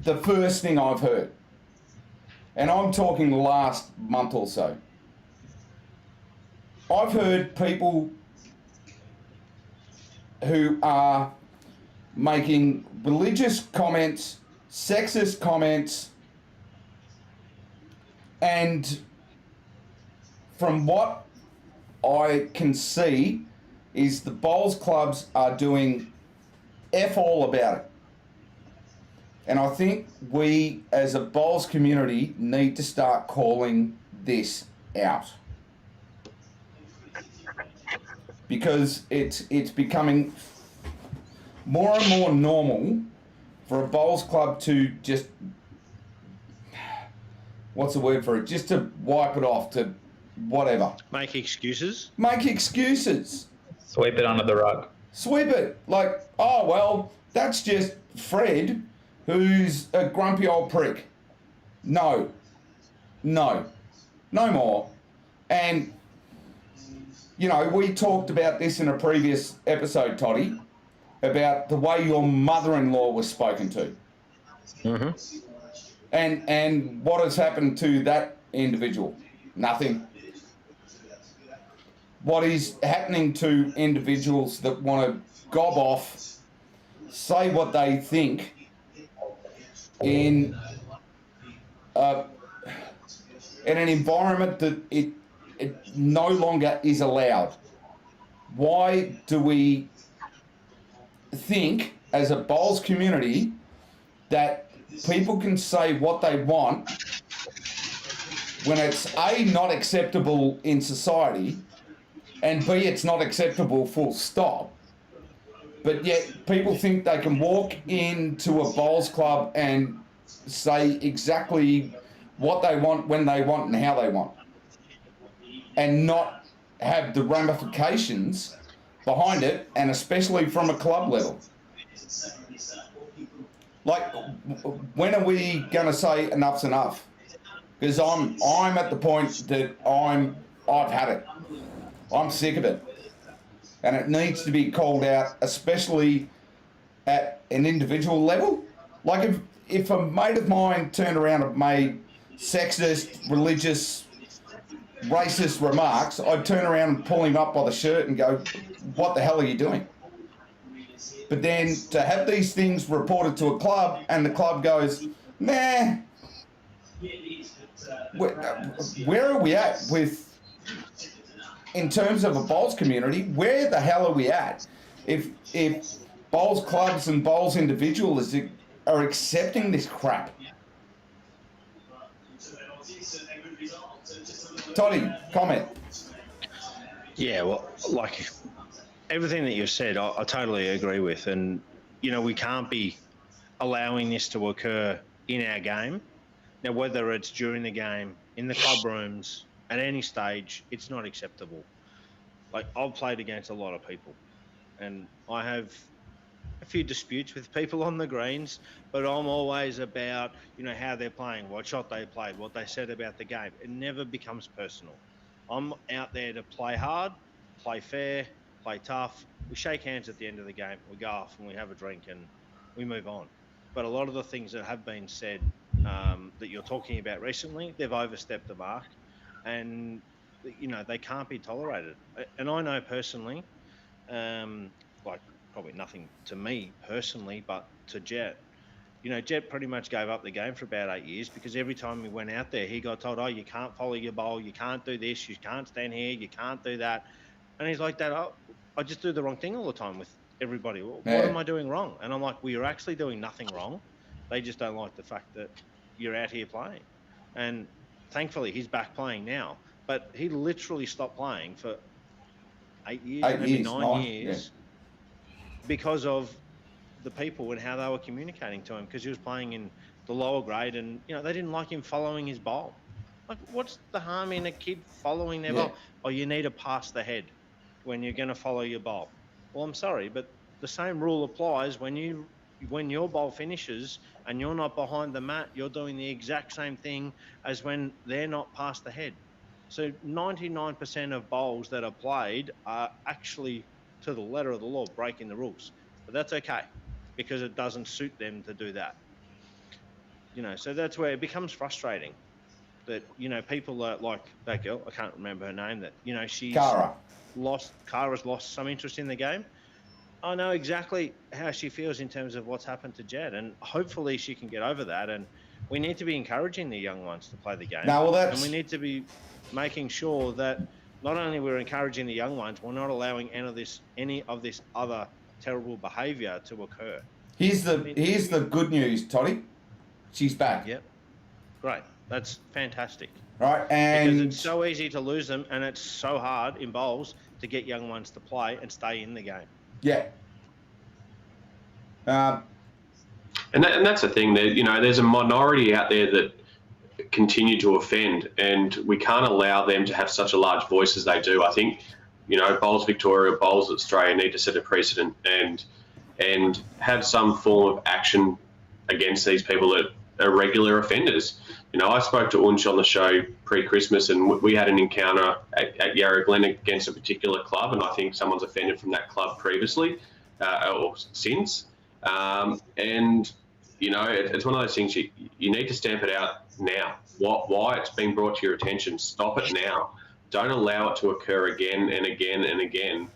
the first thing I've heard. And I'm talking the last month or so. I've heard people who are making religious comments, sexist comments, and from what I can see is the bowls clubs are doing F all about it. And I think we as a bowls community need to start calling this out. Because it's becoming more and more normal for a bowls club to just, what's the word for it? Just to wipe it off, to whatever. Make excuses. Make excuses. Sweep it under the rug. Sweep it. Like, oh, well, that's just Fred, who's a grumpy old prick. No. No more. And, you know, we talked about this in a previous episode, Toddy, about the way your mother-in-law was spoken to. Mm-hmm. And what has happened to that individual? Nothing. What is happening to individuals that want to gob off, say what they think in a in an environment that it no longer is allowed? Why do we think, as a bowls community, that people can say what they want when it's A, not acceptable in society, and B, it's not acceptable full stop, but yet people think they can walk into a bowls club and say exactly what they want, when they want, and how they want, and not have the ramifications behind it, and especially from a club level. Like, when are we going to say enough's enough? Because I'm at the point that I've had it. I'm sick of it, and it needs to be called out, especially at an individual level. Like, if a mate of mine turned around and made sexist, religious, racist remarks, I'd turn around and pull him up by the shirt and go, "What the hell are you doing?" But then to have these things reported to a club, and the club goes, "Nah." Where are we at with, in terms of a bowls community, where the hell are we at? If bowls clubs and bowls individuals are accepting this crap. Toddy, comment. Yeah, well, like everything that you've said, I totally agree with. And, you know, we can't be allowing this to occur in our game. Now, whether it's during the game, in the club rooms, at any stage, it's not acceptable. Like, I've played against a lot of people, and I have a few disputes with people on the greens, but I'm always about, you know, how they're playing, what shot they played, what they said about the game. It never becomes personal. I'm out there to play hard, play fair, play tough. We shake hands at the end of the game, we go off and we have a drink and we move on. But a lot of the things that have been said that you're talking about recently, they've overstepped the mark, and, you know, they can't be tolerated. And I know personally, like, probably nothing to me personally, but to Jet. You know, Jet pretty much gave up the game for about 8 years because every time he went out there, he got told, "Oh, you can't follow your bowl, you can't do this, you can't stand here, you can't do that." And he's like, "Dad, I just do the wrong thing all the time with everybody. Well, what am I doing wrong?" And I'm like, "Well, you're actually doing nothing wrong. They just don't like the fact that you're out here playing." And thankfully, he's back playing now. But he literally stopped playing for 8 years, maybe 9 years, because of the people and how they were communicating to him, because he was playing in the lower grade, and, you know, they didn't like him following his bowl. Like, what's the harm in a kid following their bowl? Oh, you need to pass the head when you're going to follow your bowl. Well, I'm sorry, but the same rule applies when your bowl finishes and you're not behind the mat. You're doing the exact same thing as when they're not past the head. So 99% of bowls that are played are actually, to the letter of the law, breaking the rules. But that's okay, because it doesn't suit them to do that. You know, so that's where it becomes frustrating that, you know, people are like that girl, I can't remember her name, that, you know, Kara's lost some interest in the game. I know exactly how she feels in terms of what's happened to Jed, and hopefully she can get over that. And we need to be encouraging the young ones to play the game. And we need to be making sure that not only we're encouraging the young ones, we're not allowing any of this other terrible behaviour to occur. Here's the good news, Toddy. She's back. Yep. Great. That's fantastic. Right, and because it's so easy to lose them, and it's so hard in bowls to get young ones to play and stay in the game. Yeah. And that's the thing, that, you know, there's a minority out there that continue to offend, and we can't allow them to have such a large voice as they do. I think, you know, Bowls Victoria, Bowls Australia need to set a precedent and have some form of action against these people that are regular offenders. You know, I spoke to Ounch on the show pre-Christmas, and we had an encounter at Yarra Glen against a particular club, and I think someone's offended from that club previously or since. And, you know, it's one of those things you need to stamp it out now. Why it's being brought to your attention, stop it now. Don't allow it to occur again and again and again.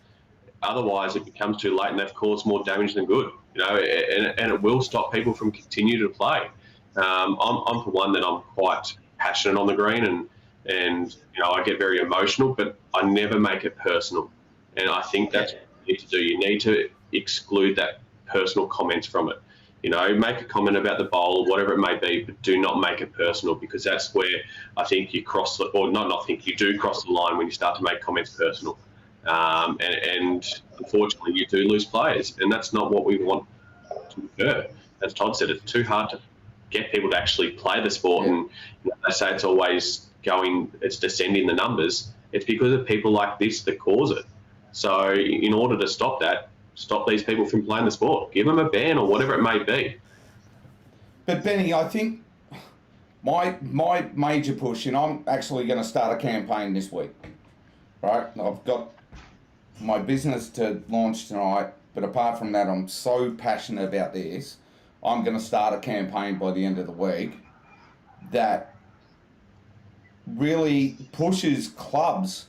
Otherwise, it becomes too late and they've caused more damage than good. You know, and it will stop people from continuing to play. I'm for one that I'm quite passionate on the green, and I get very emotional, but I never make it personal. And I think that's what you need to do. You need to exclude that personal comments from it. Make a comment about the bowl, whatever it may be, but do not make it personal, because that's where I think you cross, or not think, you do cross the line when you start to make comments personal. And unfortunately, you do lose players, and that's not what we want to occur. As Todd said, it's too hard to get people to actually play the sport, and they say it's descending the numbers. It's because of people like this that cause it. So in order to stop that, stop these people from playing the sport, give them a ban or whatever it may be. But Benny, I think my major push, and I'm actually going to start a campaign this week, right? I've got my business to launch tonight, but apart from that, I'm so passionate about this. I'm going to start a campaign by the end of the week that really pushes clubs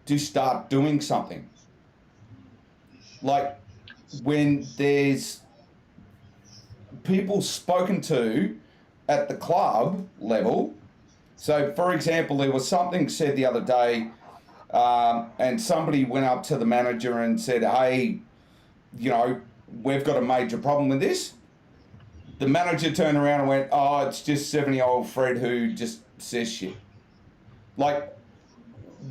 to start doing something. Like, when there's people spoken to at the club level. So, for example, there was something said the other day, and somebody went up to the manager and said, hey, we've got a major problem with this. The manager turned around and went, oh, it's just 70-year-old Fred who just says shit. Like,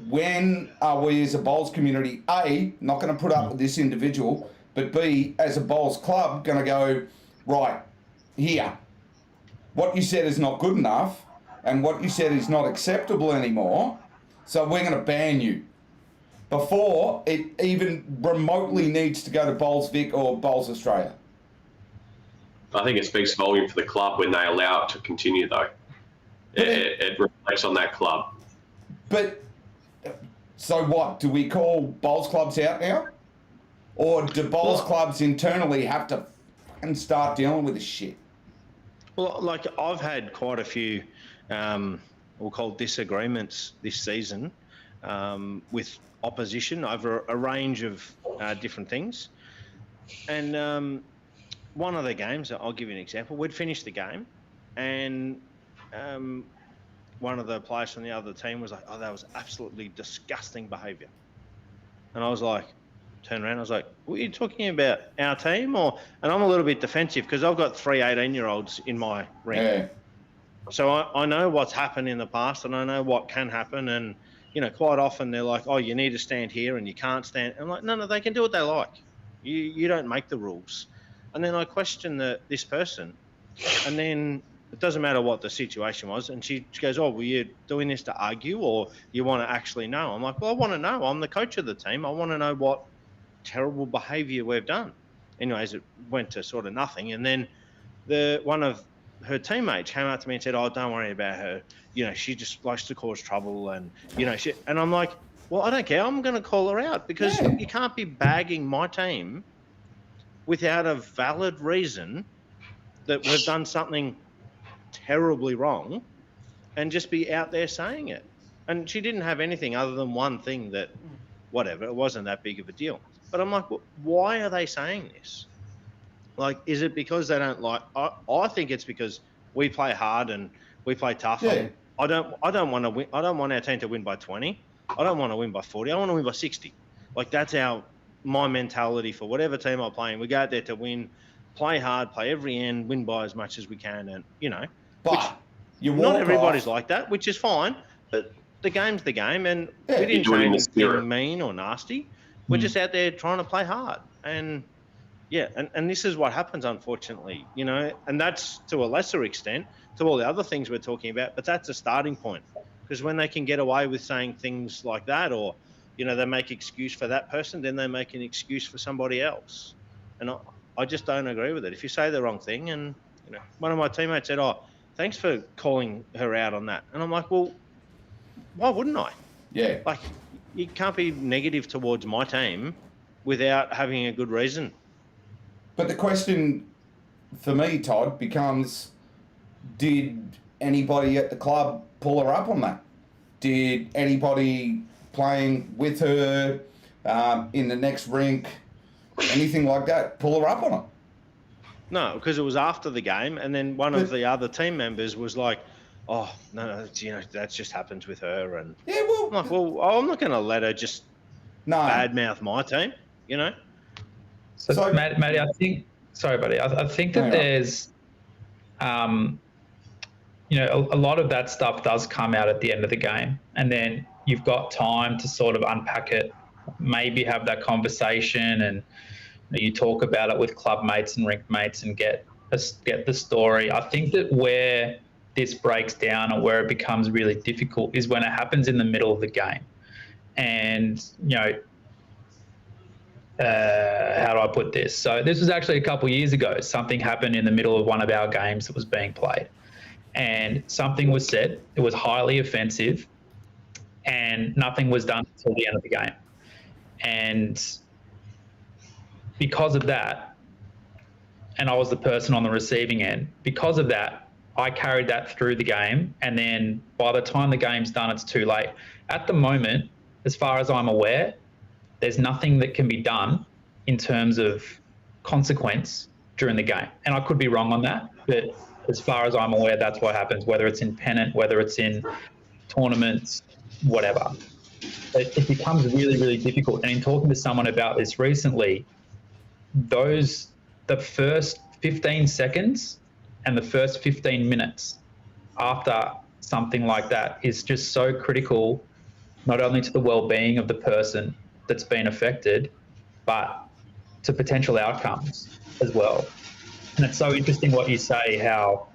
when are we as a bowls community, A, not going to put up with this individual, but B, as a bowls club, going to go, right, here, what you said is not good enough, and what you said is not acceptable anymore, so we're going to ban you. Before it even remotely needs to go to Bowls Vic or Bowls Australia. I think it speaks volume for the club when they allow it to continue, though. It reflects on that club. But, so what? Do we call bowls clubs out now? Or do bowls clubs internally have to fucking start dealing with this shit? Well, like, I've had quite a few, we'll call disagreements this season with opposition over a range of different things. And one of the games, I'll give you an example, we'd finished the game and one of the players from the other team was like, oh, that was absolutely disgusting behaviour. And I was like, turned around, I was like, were you talking about our team? And I'm a little bit defensive because I've got 3 18-year-olds in my ring. Yeah. So I know what's happened in the past and I know what can happen. And, quite often they're like, oh, you need to stand here and you can't stand. I'm like, no, they can do what they like. You don't make the rules. And then I question this person, and then it doesn't matter what the situation was. And she goes, oh, were you doing this to argue or you want to actually know? I'm like, well, I want to know. I'm the coach of the team. I want to know what terrible behaviour we've done. Anyways, it went to sort of nothing. And then one of her teammates came up to me and said, oh, don't worry about her. She just likes to cause trouble. And, and I'm like, well, I don't care. I'm going to call her out because you can't be bagging my team without a valid reason that we've done something terribly wrong and just be out there saying it. And she didn't have anything other than one thing that, whatever, it wasn't that big of a deal. But I'm like, well, why are they saying this? Like, is it because they don't like... I think it's because we play hard and we play tough. Yeah. I don't want to win. I don't want our team to win by 20. I don't want to win by 40. I want to win by 60. Like, that's my mentality for whatever team I'm playing. We go out there to win, play hard, play every end, win by as much as we can, and But not everybody's like that, which is fine. But the game's the game, and we didn't say anything mean or nasty. We're just out there trying to play hard, and and this is what happens, unfortunately, and that's to a lesser extent to all the other things we're talking about. But that's a starting point, because when they can get away with saying things like that, or they make excuse for that person, then they make an excuse for somebody else. And I just don't agree with it. If you say the wrong thing, and one of my teammates said, oh, thanks for calling her out on that. And I'm like, well, why wouldn't I? Yeah. Like, you can't be negative towards my team without having a good reason. But the question for me, Todd, becomes, did anybody at the club pull her up on that? Did anybody playing with her in the next rink, anything like that, pull her up on it? No, because it was after the game, and then one of the other team members was like, oh no, that just happens with her, and Yeah, well, I'm like, well, I'm not going to let her just no. badmouth my team, So Matty, I think, sorry, buddy, I think that there's, a lot of that stuff does come out at the end of the game, and then you've got time to sort of unpack it, maybe have that conversation, and you talk about it with club mates and rink mates and get the story. I think that where this breaks down and where it becomes really difficult is when it happens in the middle of the game. And, how do I put this? So this was actually a couple of years ago. Something happened in the middle of one of our games that was being played. And something was said. It was highly offensive. And nothing was done until the end of the game. And because of that, and I was the person on the receiving end, because of that, I carried that through the game. And then by the time the game's done, it's too late. At the moment, as far as I'm aware, there's nothing that can be done in terms of consequence during the game. And I could be wrong on that, but as far as I'm aware, that's what happens, whether it's in pennant, whether it's in tournaments, whatever. It becomes really, really difficult. And in talking to someone about this recently, the first 15 seconds and the first 15 minutes after something like that is just so critical, not only to the well-being of the person that's been affected, but to potential outcomes as well. And it's so interesting what you say, how,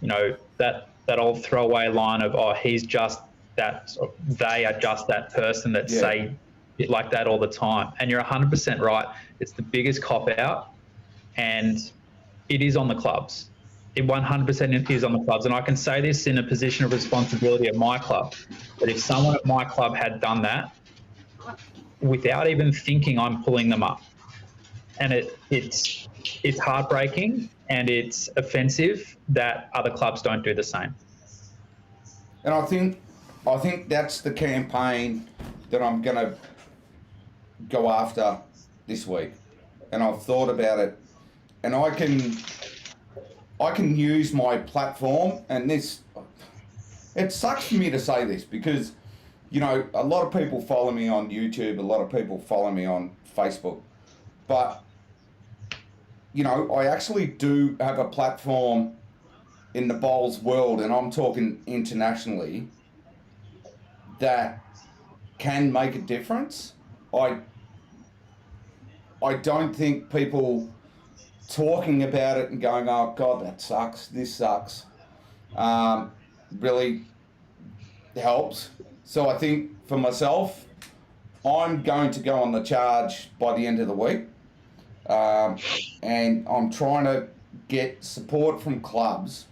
that old throwaway line of, oh, he's just that, they are just that person that say it like that all the time. And you're 100% right. It's the biggest cop-out, and it is on the clubs. It 100% is on the clubs. And I can say this in a position of responsibility at my club, that if someone at my club had done that, without even thinking, I'm pulling them up. And it's heartbreaking, and it's offensive that other clubs don't do the same. And I think that's the campaign that I'm going to go after this week. And I've thought about it, and I can use my platform, and this, it sucks for me to say this because, a lot of people follow me on YouTube, a lot of people follow me on Facebook, but, I actually do have a platform in the bowls world, and I'm talking internationally, that can make a difference. I don't think people talking about it and going, oh God, that sucks, this sucks, really helps. So I think for myself, I'm going to go on the charge by the end of the week. And I'm trying to get support from clubs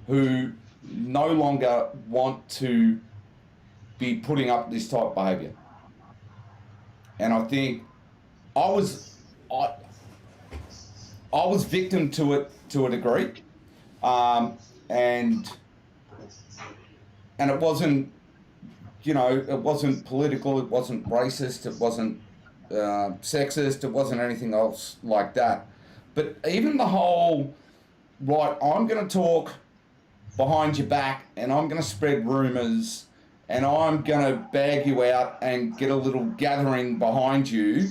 who no longer want to be putting up this type of behaviour. And I think I was victim to it to a degree, and it wasn't, it wasn't political, it wasn't racist, it wasn't sexist, it wasn't anything else like that. But even the whole, right, I'm going to talk behind your back, and I'm going to spread rumours, and I'm going to bag you out and get a little gathering behind you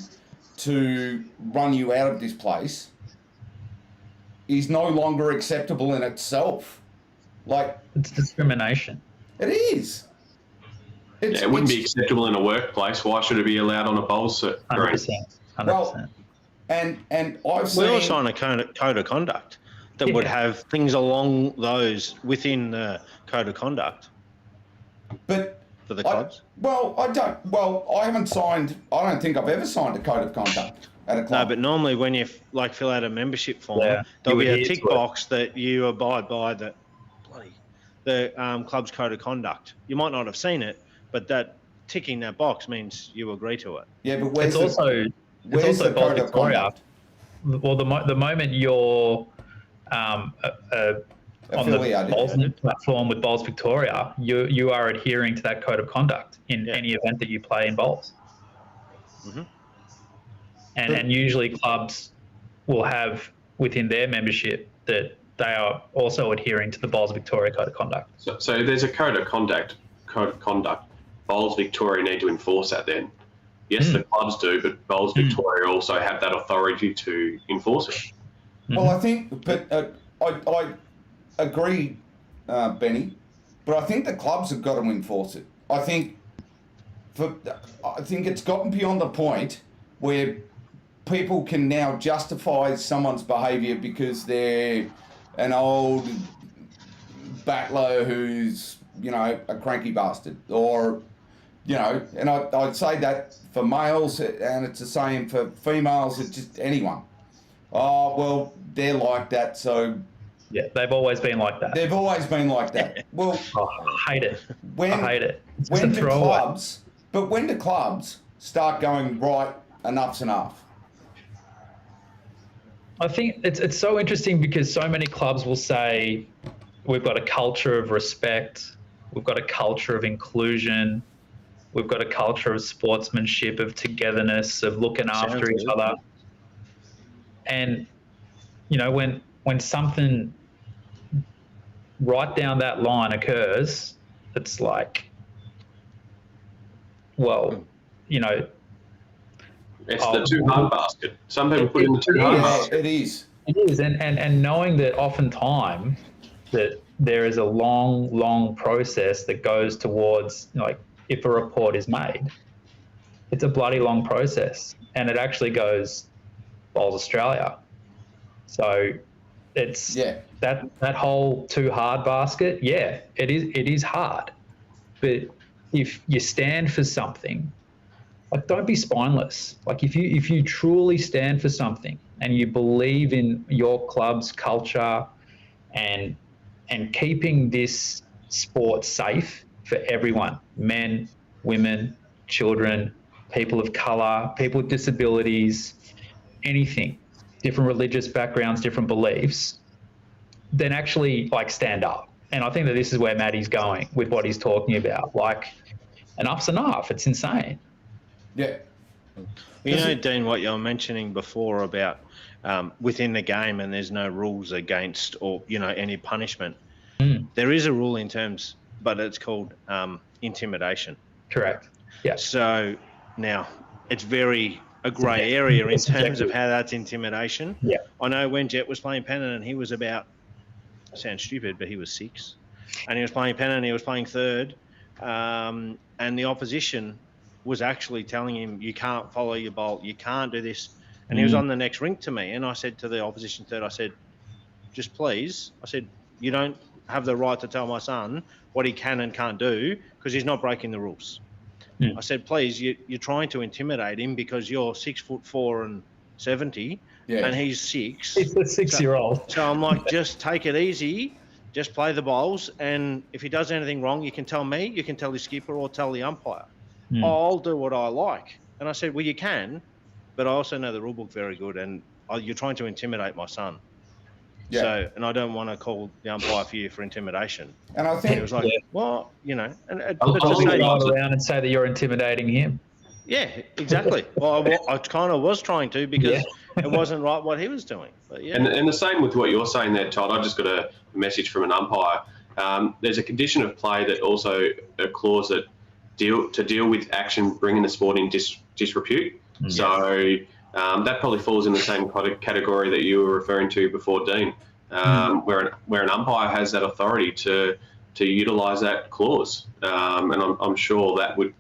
to run you out of this place, is no longer acceptable in itself. Like, it's discrimination. It is. It wouldn't be acceptable in a workplace. Why should it be allowed on a bowls green? 100%. 100%. Well, and I've seen... We also on a code of conduct that would have things along those within the code of conduct. But for the clubs? I haven't signed, I don't think I've ever signed a code of conduct at a club. No, but normally when you fill out a membership form, there'll be a tick box that you abide by the club's code of conduct. You might not have seen it, but that ticking that box means you agree to it. Yeah, but where's it's also the Bowl code of Victoria. conduct? Well, the moment you're on the Bowls platform with Bowls Victoria, you are adhering to that code of conduct in any event that you play in bowls. Mm-hmm. And usually clubs will have within their membership that they are also adhering to the Bowls Victoria Code of Conduct. So there's a code of conduct. Bowls Victoria need to enforce that then. Yes, the clubs do, but Bowls Victoria also have that authority to enforce it. Well, I think, but I agree, Benny, but I think the clubs have got to enforce it. I think it's gotten beyond the point where people can now justify someone's behaviour because they're an old battler who's, a cranky bastard, or, and I'd say that for males, and it's the same for females, it's just anyone. Oh, well, they're like that, so... Yeah, they've always been like that. They've always been like that. Well... I hate it. I hate it. When do clubs start going, right, enough's enough? I think it's so interesting because so many clubs will say, we've got a culture of respect, we've got a culture of inclusion, we've got a culture of sportsmanship, of togetherness, of looking after each other. And, when something right down that line occurs, it's like, well, It's the too hard basket. Some people put in the too hard basket. It is. It is. And knowing that oftentimes that there is a long process that goes towards, if a report is made, it's a bloody long process. And it actually goes Bowls Australia. So it's that whole too hard basket. Yeah, it is hard. But if you stand for something, don't be spineless. If you truly stand for something and you believe in your club's culture and keeping this sport safe for everyone, men, women, children, people of colour, people with disabilities, anything, different religious backgrounds, different beliefs, then actually stand up. And I think that this is where Matty's going with what he's talking about. Enough's enough. It's insane. Yeah. Dean, what you were mentioning before about within the game and there's no rules against or, any punishment. There is a rule in terms, but it's called intimidation. Correct. Yeah. So now it's a grey area in terms of how that's intimidation. Yeah. I know when Jet was playing Pennant and he was about, sounds stupid, but he was 6. And he was playing Pennant, he was playing third. And the opposition was actually telling him, you can't follow your bolt, you can't do this. And he was on the next rink to me. And I said to the opposition third, I said, just please, I said, you don't have the right to tell my son what he can and can't do because he's not breaking the rules. I said, please, you're trying to intimidate him because you're 6'4" and 70 and he's 6. He's a 6-year-old. So I'm like, just take it easy, just play the bowls. And if he does anything wrong, you can tell me, you can tell the skipper or tell the umpire. I'll do what I like. And I said, well, you can, but I also know the rule book very good and you're trying to intimidate my son. Yeah. So, and I don't want to call the umpire for you for intimidation. And I think it was like, well, and I'll just go around and say that you're intimidating him. Yeah, exactly. Well, I kind of was trying to because it wasn't right what he was doing. But yeah. And the same with what you're saying there, Todd. I just got a message from an umpire. There's a condition of play that also a clause that deal with action bringing the sport in disrepute. So that probably falls in the same kind of category that you were referring to before, Dean, where an umpire has that authority to utilise that clause, and I'm sure that would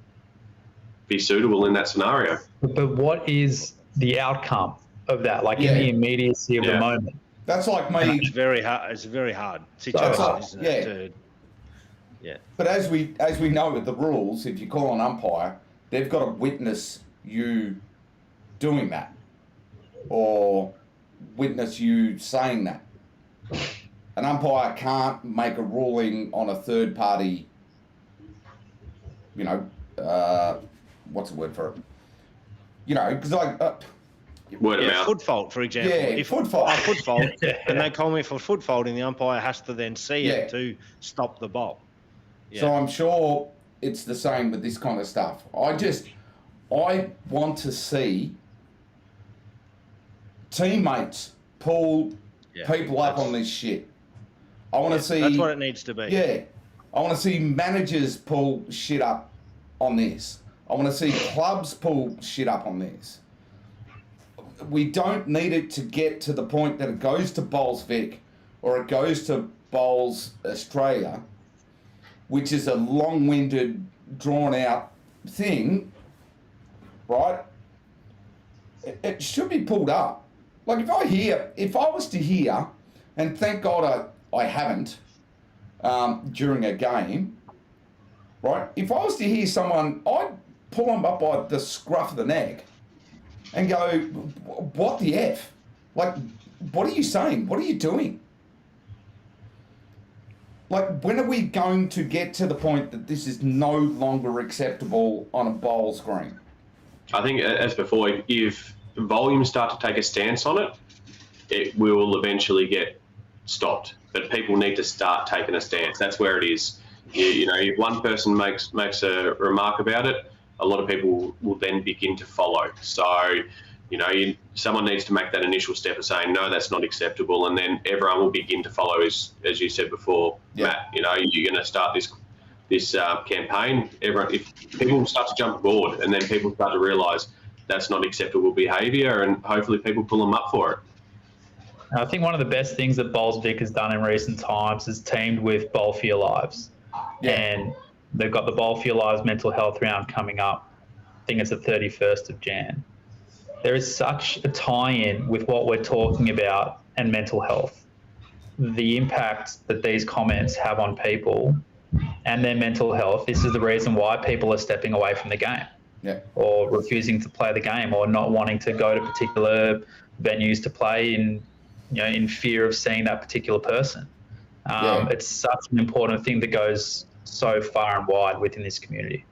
be suitable in that scenario. But what is the outcome of that? In the immediacy of the moment. That's like me. It's very hard. It's a very hard situation, isn't it? Yeah. But as we know with the rules, if you call an umpire, they've got to witness you doing that or witness you saying that. An umpire can't make a ruling on a third party, what's the word for it? Because word of mouth. Foot fault, for example. Yeah, if foot fault. Foot fault, and they call me for foot faulting, the umpire has to then see it to stop the ball. Yeah. So I'm sure it's the same with this kind of stuff. I want to see teammates pull people up on this shit. I want to see... That's what it needs to be. Yeah. I want to see managers pull shit up on this. I want to see clubs pull shit up on this. We don't need it to get to the point that it goes to Bowls Vic or it goes to Bowls Australia, which is a long-winded, drawn-out thing, right? It should be pulled up. Like if I was to hear, and thank God I haven't during a game, right? If I was to hear someone, I'd pull them up by the scruff of the neck and go, what the F? Like, what are you saying? What are you doing? Like, when are we going to get to the point that this is no longer acceptable on a bowl screen? I think, as before, if volumes start to take a stance on it, it will eventually get stopped. But people need to start taking a stance. That's where it is. You know, if one person makes a remark about it, a lot of people will then begin to follow. So, you know, someone needs to make that initial step of saying, no, that's not acceptable, and then everyone will begin to follow, as you said before, yeah. Matt. You know, you're going to start this campaign. If people start to jump aboard, and then people start to realise that's not acceptable behaviour, and hopefully people pull them up for it. I think one of the best things that Bowls Vic has done in recent times is teamed with Bowl for Your Lives. Yeah. And they've got the Bowl for Your Lives mental health round coming up. I think it's the 31st of Jan. There is such a tie-in with what we're talking about and mental health. The impact that these comments have on people and their mental health, this is the reason why people are stepping away from the game. Yeah. Or refusing to play the game, or not wanting to go to particular venues to play in fear of seeing that particular person. It's such an important thing that goes so far and wide within this community.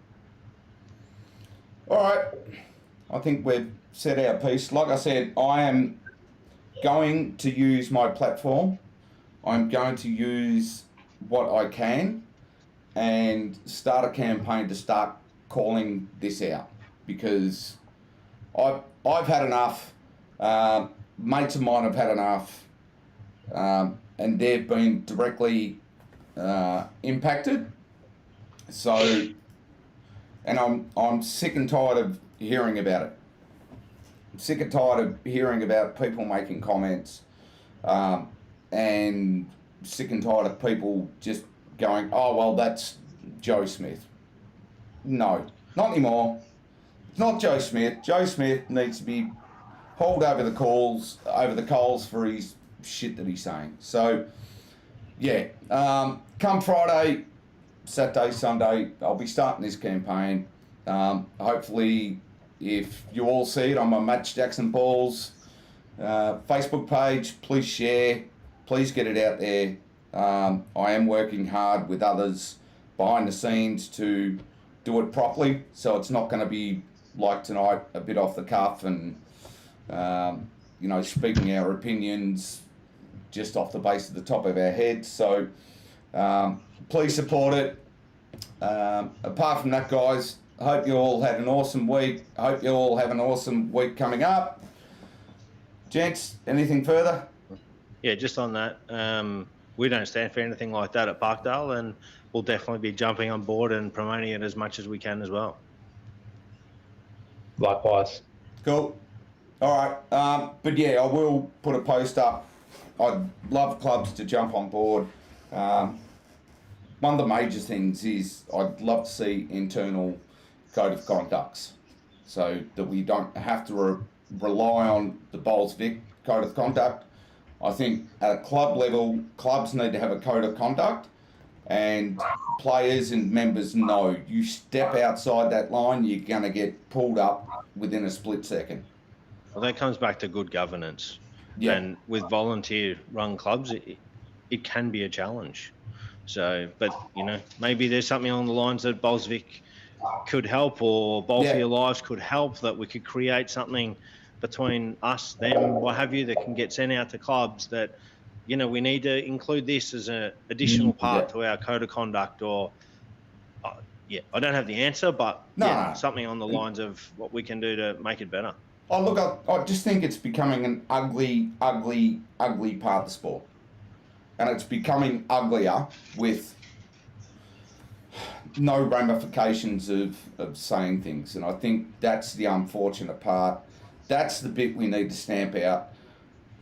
All right. I think we've said our piece. Like I said, I am going to use my platform. I'm going to use what I can and start a campaign to start calling this out, because I've had enough. Mates of mine have had enough, and they've been directly impacted. So, and I'm sick and tired of hearing about it. I'm sick and tired of hearing about people making comments, and sick and tired of people just going, "Oh well, that's Joe Smith." No, not anymore. It's not Joe Smith. Joe Smith needs to be hauled over the coals for his shit that he's saying. So, yeah, come Friday, Saturday, Sunday, I'll be starting this campaign. Hopefully, if you all see it on my Match Jackson Balls Facebook page, please share, please get it out there. I am working hard with others behind the scenes to do it properly, so it's not going to be like tonight, a bit off the cuff and speaking our opinions just off the base of the top of our heads. So please support it. Apart from that, guys, I hope you all had an awesome week. I hope you all have an awesome week coming up. Gents, anything further? Yeah, just on that, we don't stand for anything like that at Parkdale, and we'll definitely be jumping on board and promoting it as much as we can as well. Likewise. Cool. All right. But yeah, I will put a post up. I'd love clubs to jump on board. One of the major things is I'd love to see internal code of conducts, so that we don't have to rely on the Bowls Vic code of conduct. I think at a club level, clubs need to have a code of conduct, and players and members know you step outside that line, you're going to get pulled up within a split second. Well, that comes back to good governance. Yeah. And with volunteer-run clubs, it can be a challenge. So, but, maybe there's something along the lines that Bowls Vic could help, or Bowl for Your Lives could help, that we could create something between us, them, what have you, that can get sent out to clubs that, we need to include this as an additional part to our code of conduct, or, I don't have the answer, but something on the lines of what we can do to make it better. Oh, look, I just think it's becoming an ugly, ugly, ugly part of the sport. and it's becoming uglier with no ramifications of saying things. And I think that's the unfortunate part. That's the bit we need to stamp out.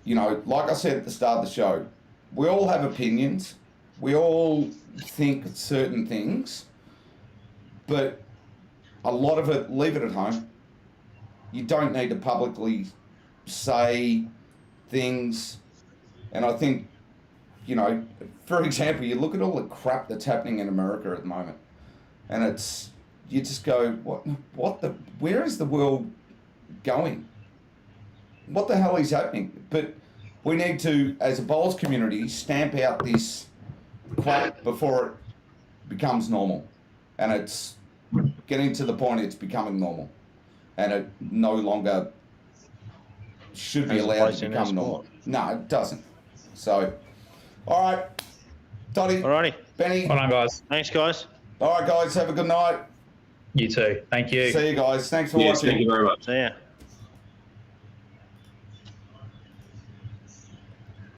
You know, like I said at the start of the show, we all have opinions. We all think certain things, but a lot of it, leave it at home. You don't need to publicly say things. And I think, you know, for example, you look at all the crap that's happening in America at the moment, and it's, you just go, where is the world going? What the hell is happening? But we need to, as a bowls community, stamp out this crap before it becomes normal. And it's getting to the point it's becoming normal. And it no longer should be allowed to become normal. No, it doesn't. So, all right, Toddy. All righty. Benny. Well done, guys. Thanks, guys. All right, guys, have a good night. You too. Thank you. See you guys. Thanks for Yes, watching. thank you very much. See ya.